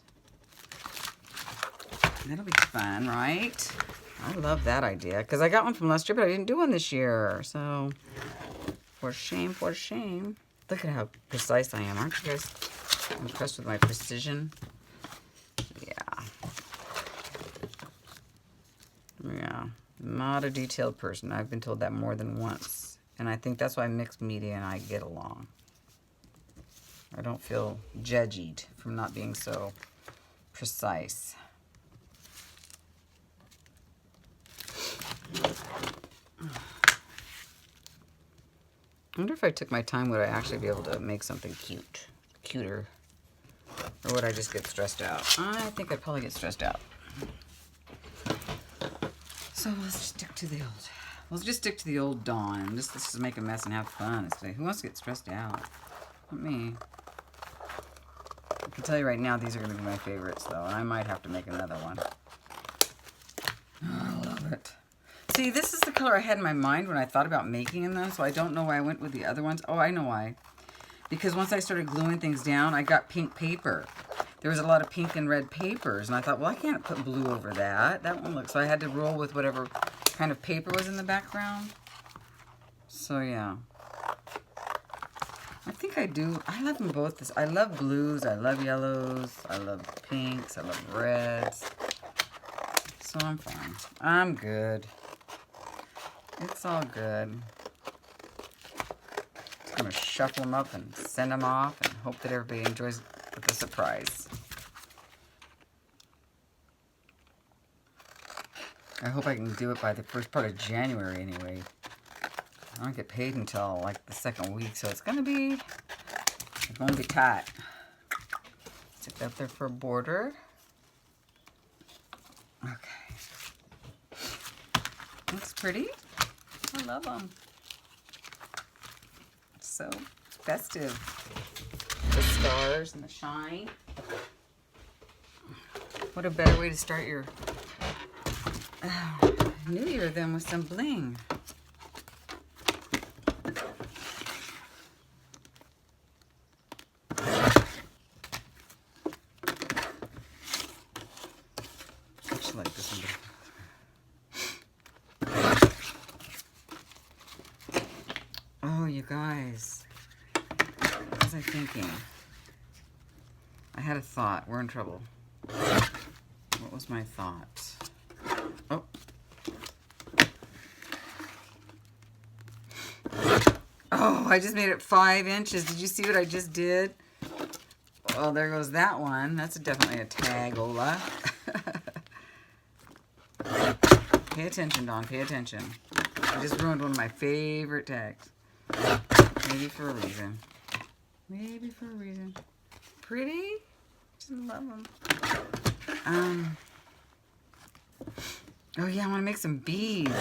That'll be fun, right? I love that idea. Because I got one from last year, but I didn't do one this year. So, for shame, for shame. Look at how precise I am. Aren't you guys impressed with my precision? Yeah. Yeah. Not a detailed person. I've been told that more than once. And I think that's why mixed media and I get along. I don't feel judged from not being so precise. I wonder if I took my time, would I actually be able to make something cuter? Or would I just get stressed out? I think I'd probably get stressed out. So let's just stick to the old. Let's just stick to the old Dawn. Let's just make a mess and have fun. Who wants to get stressed out? Not me. I can tell you right now, these are going to be my favorites, though. And I might have to make another one. Oh, I love it. See, this is the color I had in my mind when I thought about making them, so I don't know why I went with the other ones. Oh, I know why. Because once I started gluing things down, I got pink paper. There was a lot of pink and red papers, and I thought, well, I can't put blue over that. That one looks... So I had to roll with whatever kind of paper was in the background. So, yeah. I think I do. I love them both. I love blues. I love yellows. I love pinks. I love reds. So I'm fine. I'm good. It's all good. Just going to shuffle them up and send them off and hope that everybody enjoys the surprise. I hope I can do it by the first part of January anyway. I don't get paid until like the second week, so it's going to be tight. Stick that there for a border. Okay. Looks pretty. I love them. It's so festive. The stars and the shine. What a better way to start your New Year than with some bling. I like this one. Oh, you guys. What was I thinking? I had a thought. We're in trouble. What was my thought? Oh. Oh, I just made it 5 inches. Did you see what I just did? Well, there goes that one. That's definitely a tag-ola. Pay attention, Dawn. Pay attention. I just ruined one of my favorite tags. Maybe for a reason. Maybe for a reason. Pretty? Just love them. Oh yeah, I want to make some beads.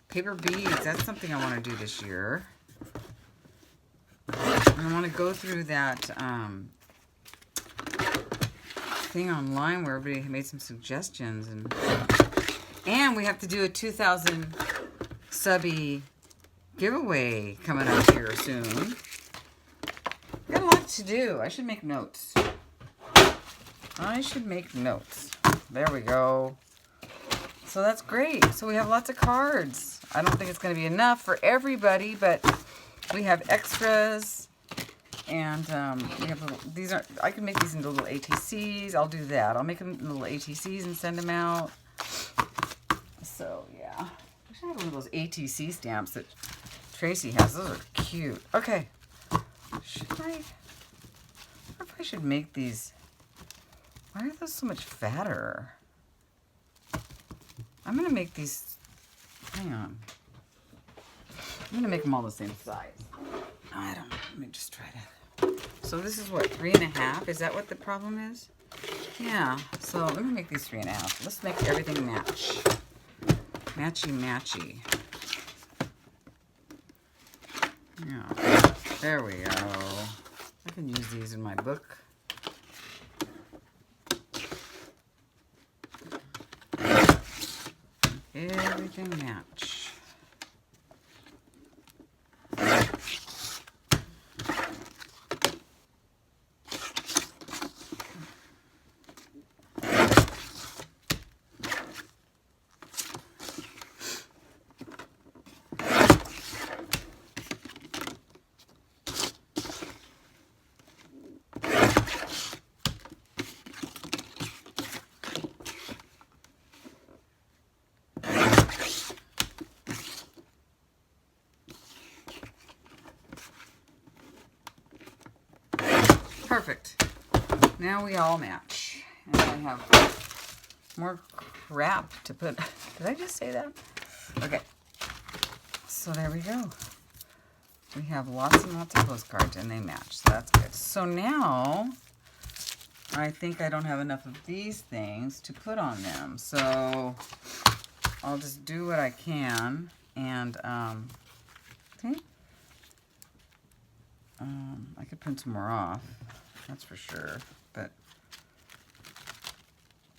Paper beads. That's something I want to do this year. I want to go through that thing online where everybody made some suggestions, and we have to do a 2,000 subby giveaway coming up here soon. Got a lot to do. I should make notes. I should make notes. There we go. So that's great. So we have lots of cards. I don't think it's going to be enough for everybody, but we have extras. And we have little, these are, I can make these into little ATCs. I'll do that. I'll make them into little ATCs and send them out. So yeah, I should have one of those ATC stamps that Tracy has. Those are cute. Okay, should I wonder if I should make these? Why are those so much fatter? I'm gonna make these. Hang on. I'm gonna make them all the same size. I don't know. Let me just try that. So this is what, 3.5? Is that what the problem is? Yeah. So let me make these 3.5. Let's make everything match. Matchy matchy. Yeah. There we go. I can use these in my book. Everything match. Perfect. Now we all match. And I have more crap to put. Did I just say that? Okay. So there we go. We have lots and lots of postcards and they match. So that's good. So now I think I don't have enough of these things to put on them. So I'll just do what I can. And okay. I could print some more off. That's for sure. But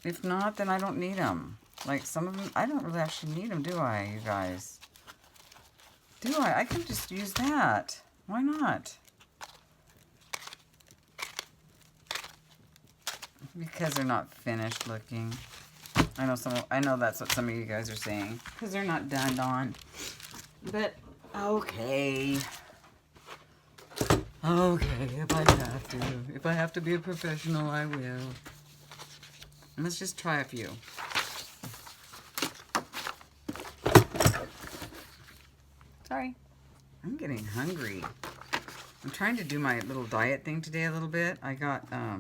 if not, then I don't need them. Like some of them, I don't really actually need them, do I, you guys? Do I? I can just use that. Why not? Because they're not finished looking. I know that's what some of you guys are saying. Because they're not done on. But okay. Okay, if I have to be a professional, I will. And let's just try a few. Sorry. I'm getting hungry. I'm trying to do my little diet thing today a little bit. I got, I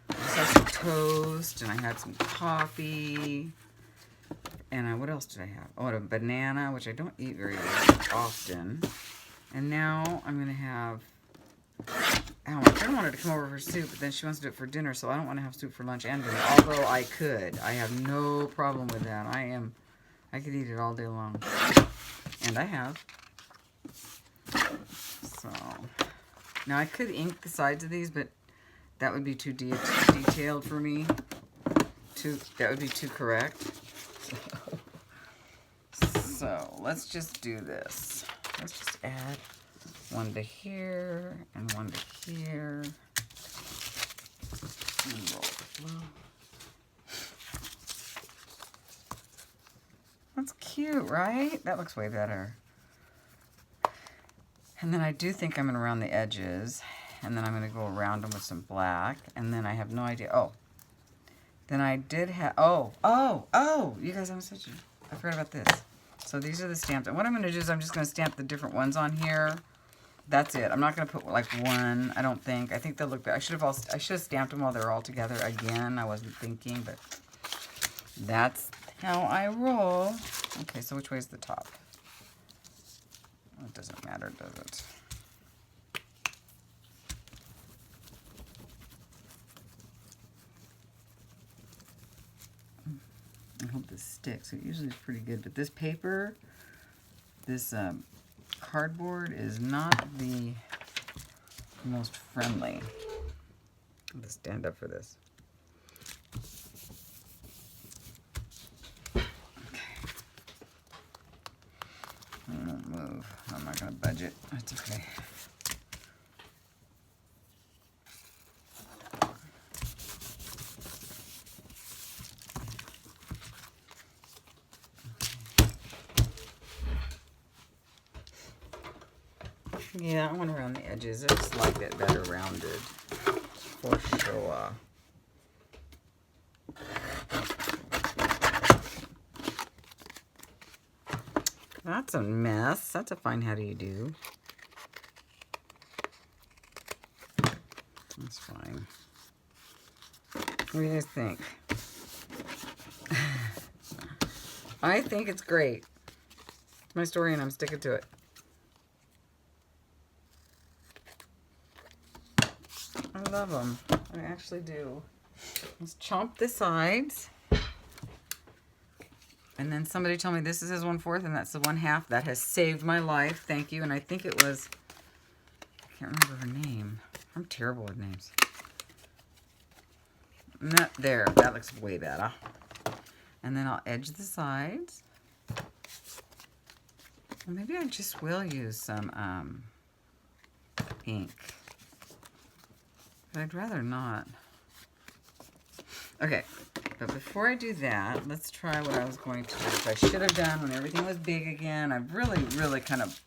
just had some toast, and I had some coffee. And what else did I have? Oh, and a banana, which I don't eat very often. And now I'm going to have, my friend wanted to come over for soup, but then she wants to do it for dinner, so I don't want to have soup for lunch and dinner. Although I could. I have no problem with that. I could eat it all day long. And I have. So, now I could ink the sides of these, but that would be too detailed for me. That would be too correct. So, let's just do this. Let's just add one to here and one to here. And roll the flow. That's cute, right? That looks way better. And then I do think I'm going to round the edges. And then I'm going to go around them with some black. And then I have no idea. Oh. Then I did have... Oh! You guys, I forgot about this. So these are the stamps. And what I'm going to do is I'm just going to stamp the different ones on here. That's it. I'm not going to put like one, I don't think. I think they'll look better. I should have stamped them while they're all together again. I wasn't thinking, but that's how I roll. Okay, so which way is the top? It doesn't matter, does it? I hope this sticks. It usually is pretty good, but this paper, this cardboard is not the most friendly. I'm gonna stand up for this. Okay. I won't move. I'm not gonna budge it. That's okay. Yeah, I want to round the edges. I just like it better rounded, for sure. That's a mess. That's a fine how do you do. That's fine. What do you guys think? I think it's great. It's my story and I'm sticking to it. I love them. I actually do. Let's chomp the sides. And then somebody told me this is his 1/4 and that's the 1/2. That has saved my life. Thank you. And I think it was, I can't remember her name. I'm terrible with names. Not there. That looks way better. And then I'll edge the sides. Or maybe I just will use some ink. But I'd rather not. Okay, but before I do that, let's try what I was going to do, which I should have done when everything was big again. I've really kind of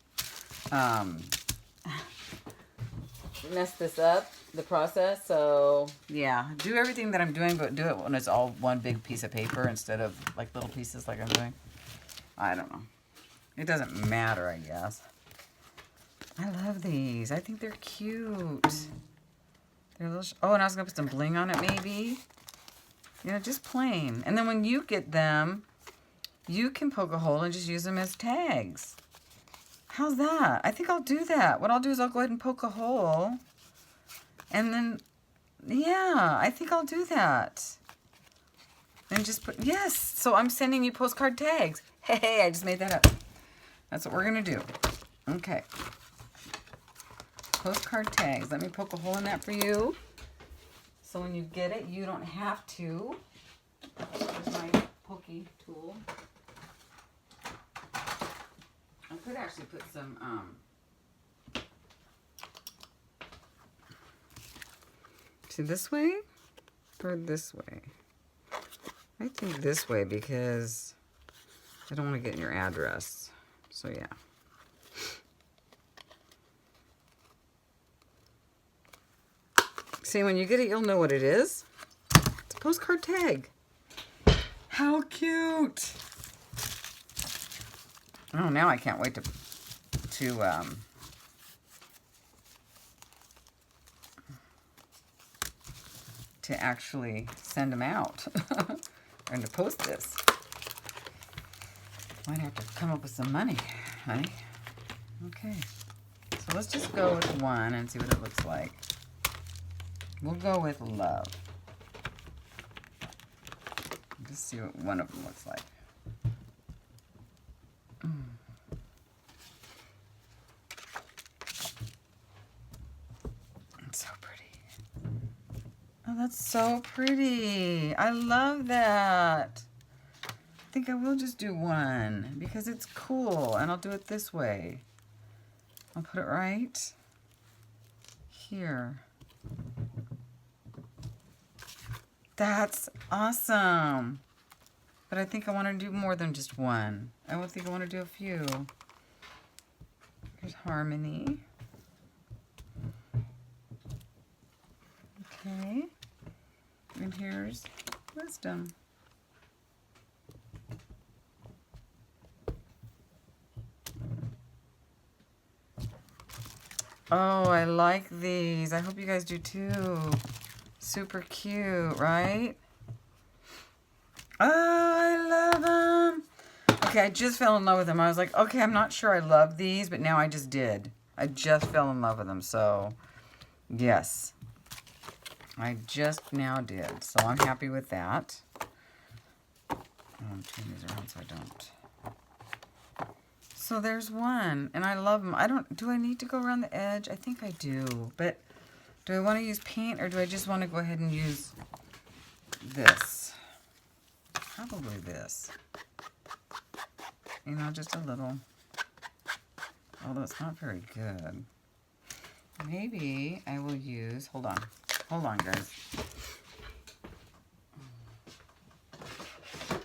messed this up, the process. So, yeah, do everything that I'm doing, but do it when it's all one big piece of paper instead of like little pieces like I'm doing. I don't know. It doesn't matter, I guess. I love these. I think they're cute. They're a little oh, and I was going to put some bling on it maybe. You know, just plain. And then when you get them, you can poke a hole and just use them as tags. How's that? I think I'll do that. What I'll do is I'll go ahead and poke a hole. And then, yeah, I think I'll do that. And just put, yes. So I'm sending you postcard tags. Hey, I just made that up. That's what we're going to do. Okay. Postcard tags. Let me poke a hole in that for you. So when you get it, you don't have to. Here's my pokey tool. I could actually put some, see this way or this way? I think this way because I don't want to get in your address. So yeah. See, when you get it, you'll know what it is. It's a postcard tag. How cute! Oh, now I can't wait to actually send them out and to post this. Might have to come up with some money, honey. Okay, so let's just go with one and see what it looks like. We'll go with love. Just see what one of them looks like. It's so pretty. Oh, that's so pretty. I love that. I think I will just do one because it's cool, and I'll do it this way. I'll put it right here. That's awesome. But I think I want to do more than just one. I don't think I want to do a few. Here's Harmony. Okay. And here's Wisdom. Oh, I like these. I hope you guys do too. Super cute, right? Oh, I love them. Okay, I just fell in love with them. I was like, okay, I'm not sure I love these, but now I just did. I just fell in love with them. So, yes. I just now did. So, I'm happy with that. I'm turning these around so I don't. So, there's one. And I love them. Do I need to go around the edge? I think I do. But do I want to use paint or do I just want to go ahead and use this? Probably this. You know, just a little. Although it's not very good. Maybe I will use, hold on. Hold on, guys.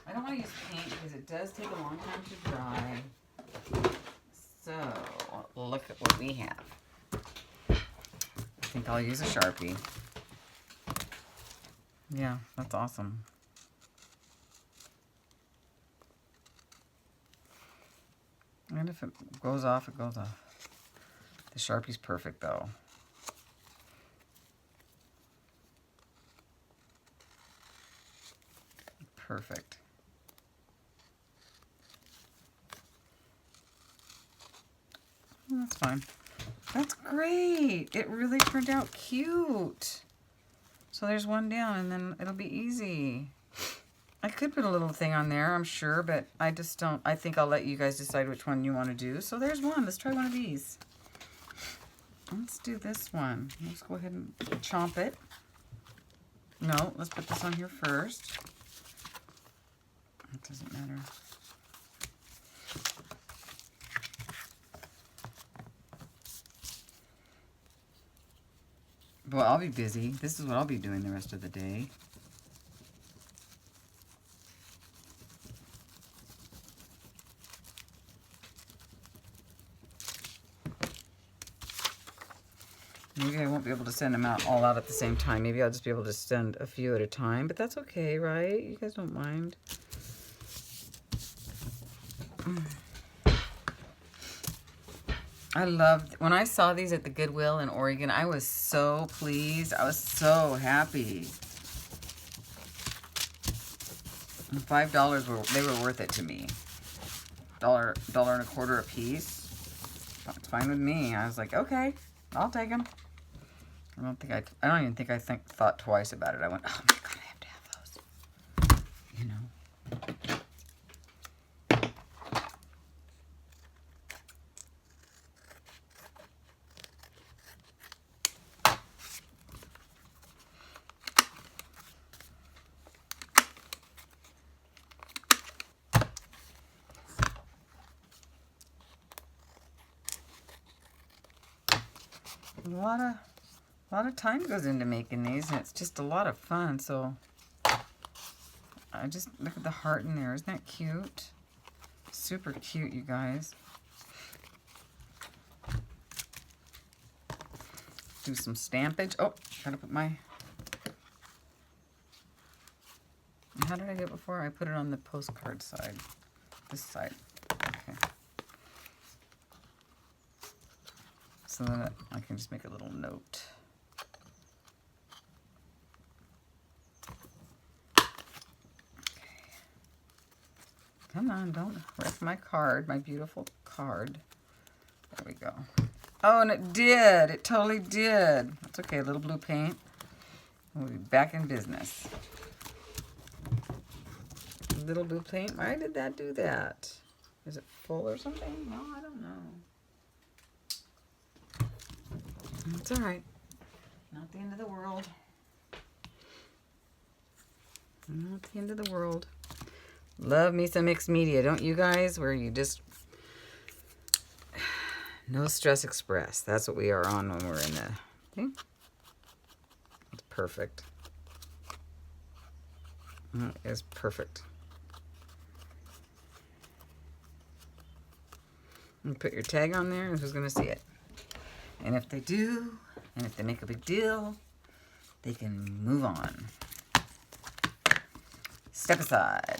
I don't want to use paint because it does take a long time to dry. So, look at what we have. I think I'll use a Sharpie. Yeah, that's awesome. And if it goes off, it goes off. The Sharpie's perfect, though. Perfect. That's fine. That's great. It really turned out cute. So there's one down, and then it'll be easy. I could put a little thing on there, I'm sure, but I just don't. I think I'll let you guys decide which one you want to do. So there's one. Let's try one of these. Let's do this one. Let's go ahead and chomp it. No, let's put this on here first. It doesn't matter. Well, I'll be busy. This is what I'll be doing the rest of the day. Maybe I won't be able to send them out all out at the same time. Maybe I'll just be able to send a few at a time, but that's okay, right? You guys don't mind. I loved, when I saw these at the Goodwill in Oregon, I was so pleased. I was so happy. And $5 they were worth it to me. Dollar and a quarter a piece. It's fine with me. I was like, okay, I'll take them. I don't even think I thought twice about it. I went, oh my God, I have to have those. You know. A lot of time goes into making these, and it's just a lot of fun. So I just look at the heart in there. Isn't that cute? Super cute, you guys. Do some stampage. Oh, gotta put my... How did I do it before? I put it on the postcard side. This side. Okay. So that I can just make a little note. Okay. Come on, don't wreck my card, my beautiful card. There we go. Oh, and it did. It totally did. That's okay, a little blue paint. We'll be back in business. A little blue paint. Why did that do that? Is it full or something? No, I don't know. It's all right. Not the end of the world. Not the end of the world. Love me some mixed media, don't you guys? Where you just... No Stress Express. That's what we are on when we're in the... See? It's perfect. It's perfect. And put your tag on there, and who's going to see it? And if they do, and if they make a big deal, they can move on. Step aside.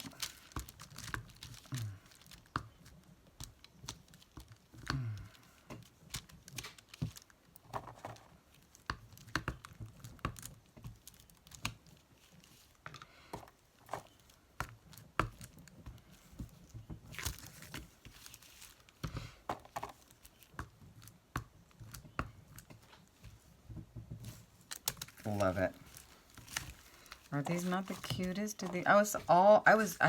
Love it. Are these not the cutest? Did they? I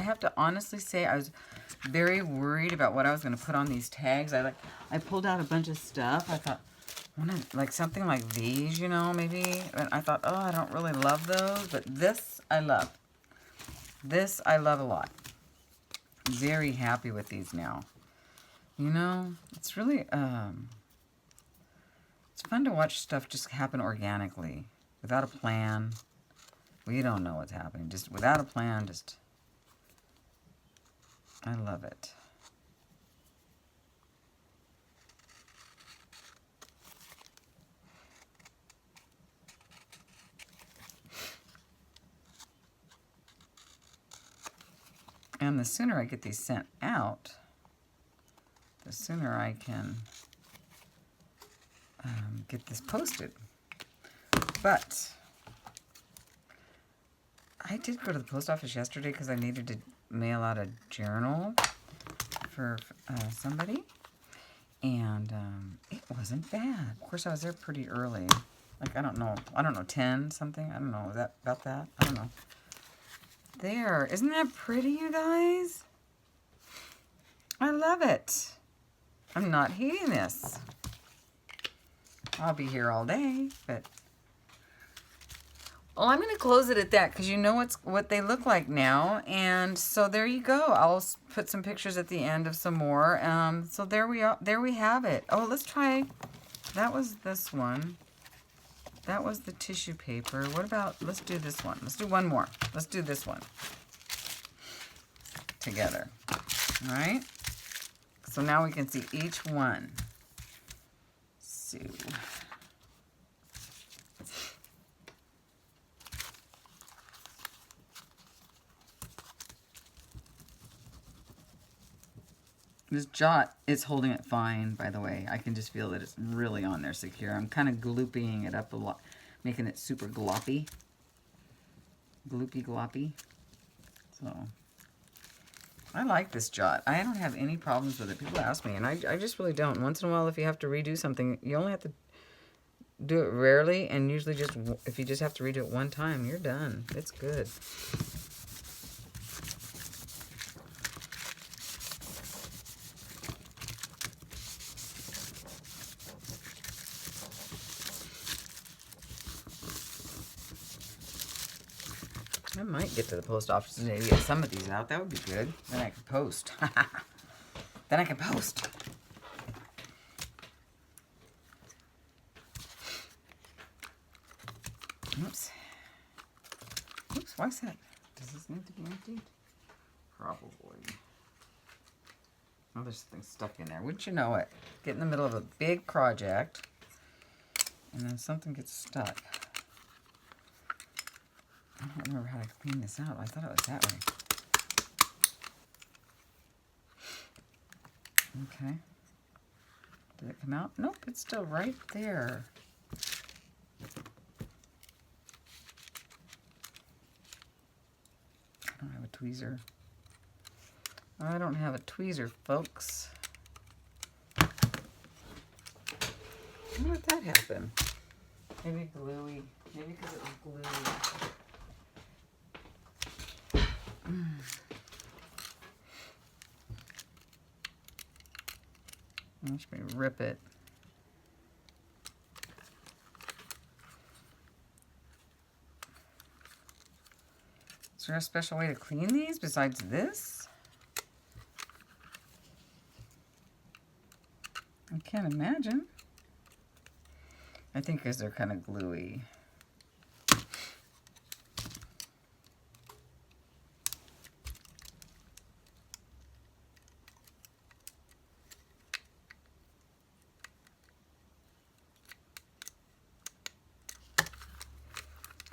have to honestly say I was very worried about what I was going to put on these tags. I pulled out a bunch of stuff. I thought, like something like these, you know, maybe. And I thought, oh, I don't really love those, but this I love. This I love a lot. Very happy with these now. You know, it's really it's fun to watch stuff just happen organically. Without a plan, we don't know what's happening. Just without a plan, just, I love it. And the sooner I get these sent out, the sooner I can get this posted. But I did go to the post office yesterday because I needed to mail out a journal for somebody. And it wasn't bad. Of course, I was there pretty early. Like, I don't know, 10 something? I don't know, is that about that? I don't know. There, isn't that pretty, you guys? I love it. I'm not hating this. I'll be here all day, but... Well, I'm going to close it at that because you know what they look like now. And so there you go. I'll put some pictures at the end of some more. So there we are. There we have it. Oh, let's try. That was this one. That was the tissue paper. What about, let's do this one. Let's do one more. Let's do this one together. All right. So now we can see each one. So... This jot is holding it fine, by the way. I can just feel that it's really on there secure. I'm kind of glooping it up a lot, making it super gloppy. Gloopy gloppy. So, I like this jot. I don't have any problems with it. People ask me, and I just really don't. Once in a while, if you have to redo something, you only have to do it rarely, and usually just if you just have to redo it one time, you're done. It's good. I might get to the post office today to get some of these out. That would be good. Then I can post. Then I can post. Oops. Oops, why is that? Does this need to be emptied? Probably. Oh, there's something stuck in there. Wouldn't you know it? Get in the middle of a big project, and then something gets stuck. I don't remember how to clean this out. I thought it was that way. Okay. Did it come out? Nope, it's still right there. I don't have a tweezer. I don't have a tweezer, folks. How did that happen? Maybe gluey. Maybe because it was gluey. I'm just going to rip it. Is there a special way to clean these besides this? I can't imagine. I think because they're kind of gluey.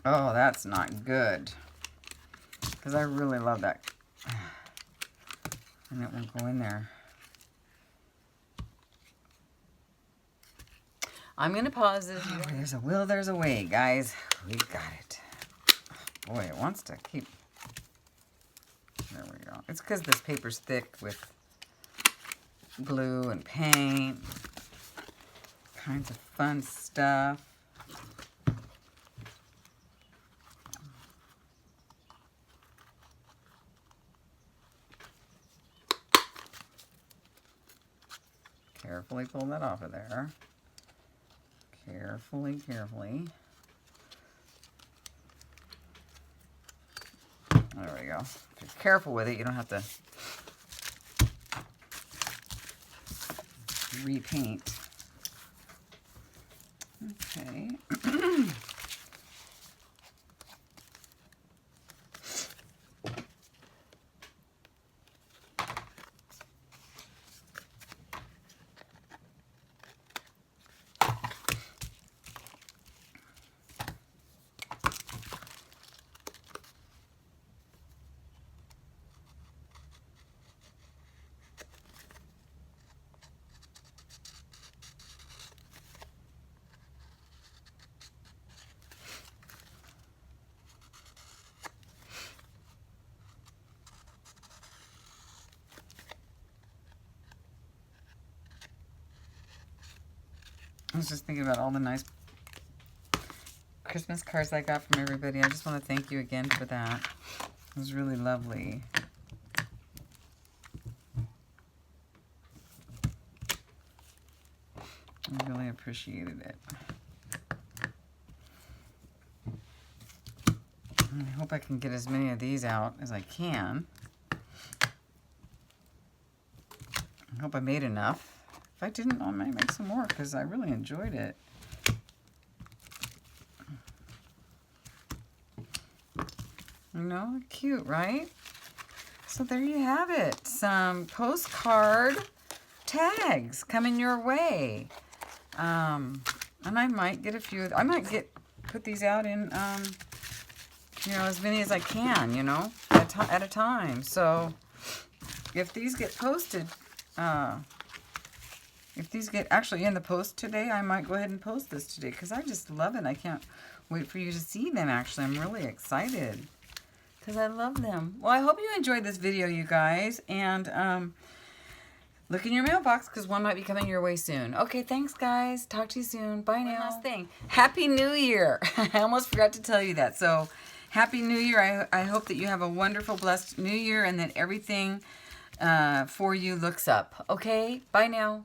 Oh, that's not good. Because I really love that. And it won't go in there. I'm going to pause this. Oh, there's a will, there's a way, guys. We got it. Boy, it wants to keep... There we go. It's because this paper's thick with glue and paint. Kinds of fun stuff. Carefully pull that off of there. Carefully, carefully. There we go. If you're careful with it, you don't have to repaint. Okay. I was just thinking about all the nice Christmas cards I got from everybody. I just want to thank you again for that. It was really lovely. I really appreciated it. And I hope I can get as many of these out as I can. I hope I made enough. If I didn't, I might make some more because I really enjoyed it. You know, cute, right? So there you have it. Some postcard tags coming your way. And I might get a few. I might put these out in, you know, as many as I can, you know, at a time. So if these get posted If these get actually in the post today, I might go ahead and post this today because I just love it. I can't wait for you to see them, actually. I'm really excited because I love them. Well, I hope you enjoyed this video, you guys. And look in your mailbox because one might be coming your way soon. Okay, thanks, guys. Talk to you soon. Bye now. One last thing. Happy New Year. I almost forgot to tell you that. So, Happy New Year. I hope that you have a wonderful, blessed New Year and that everything for you looks up. Okay? Bye now.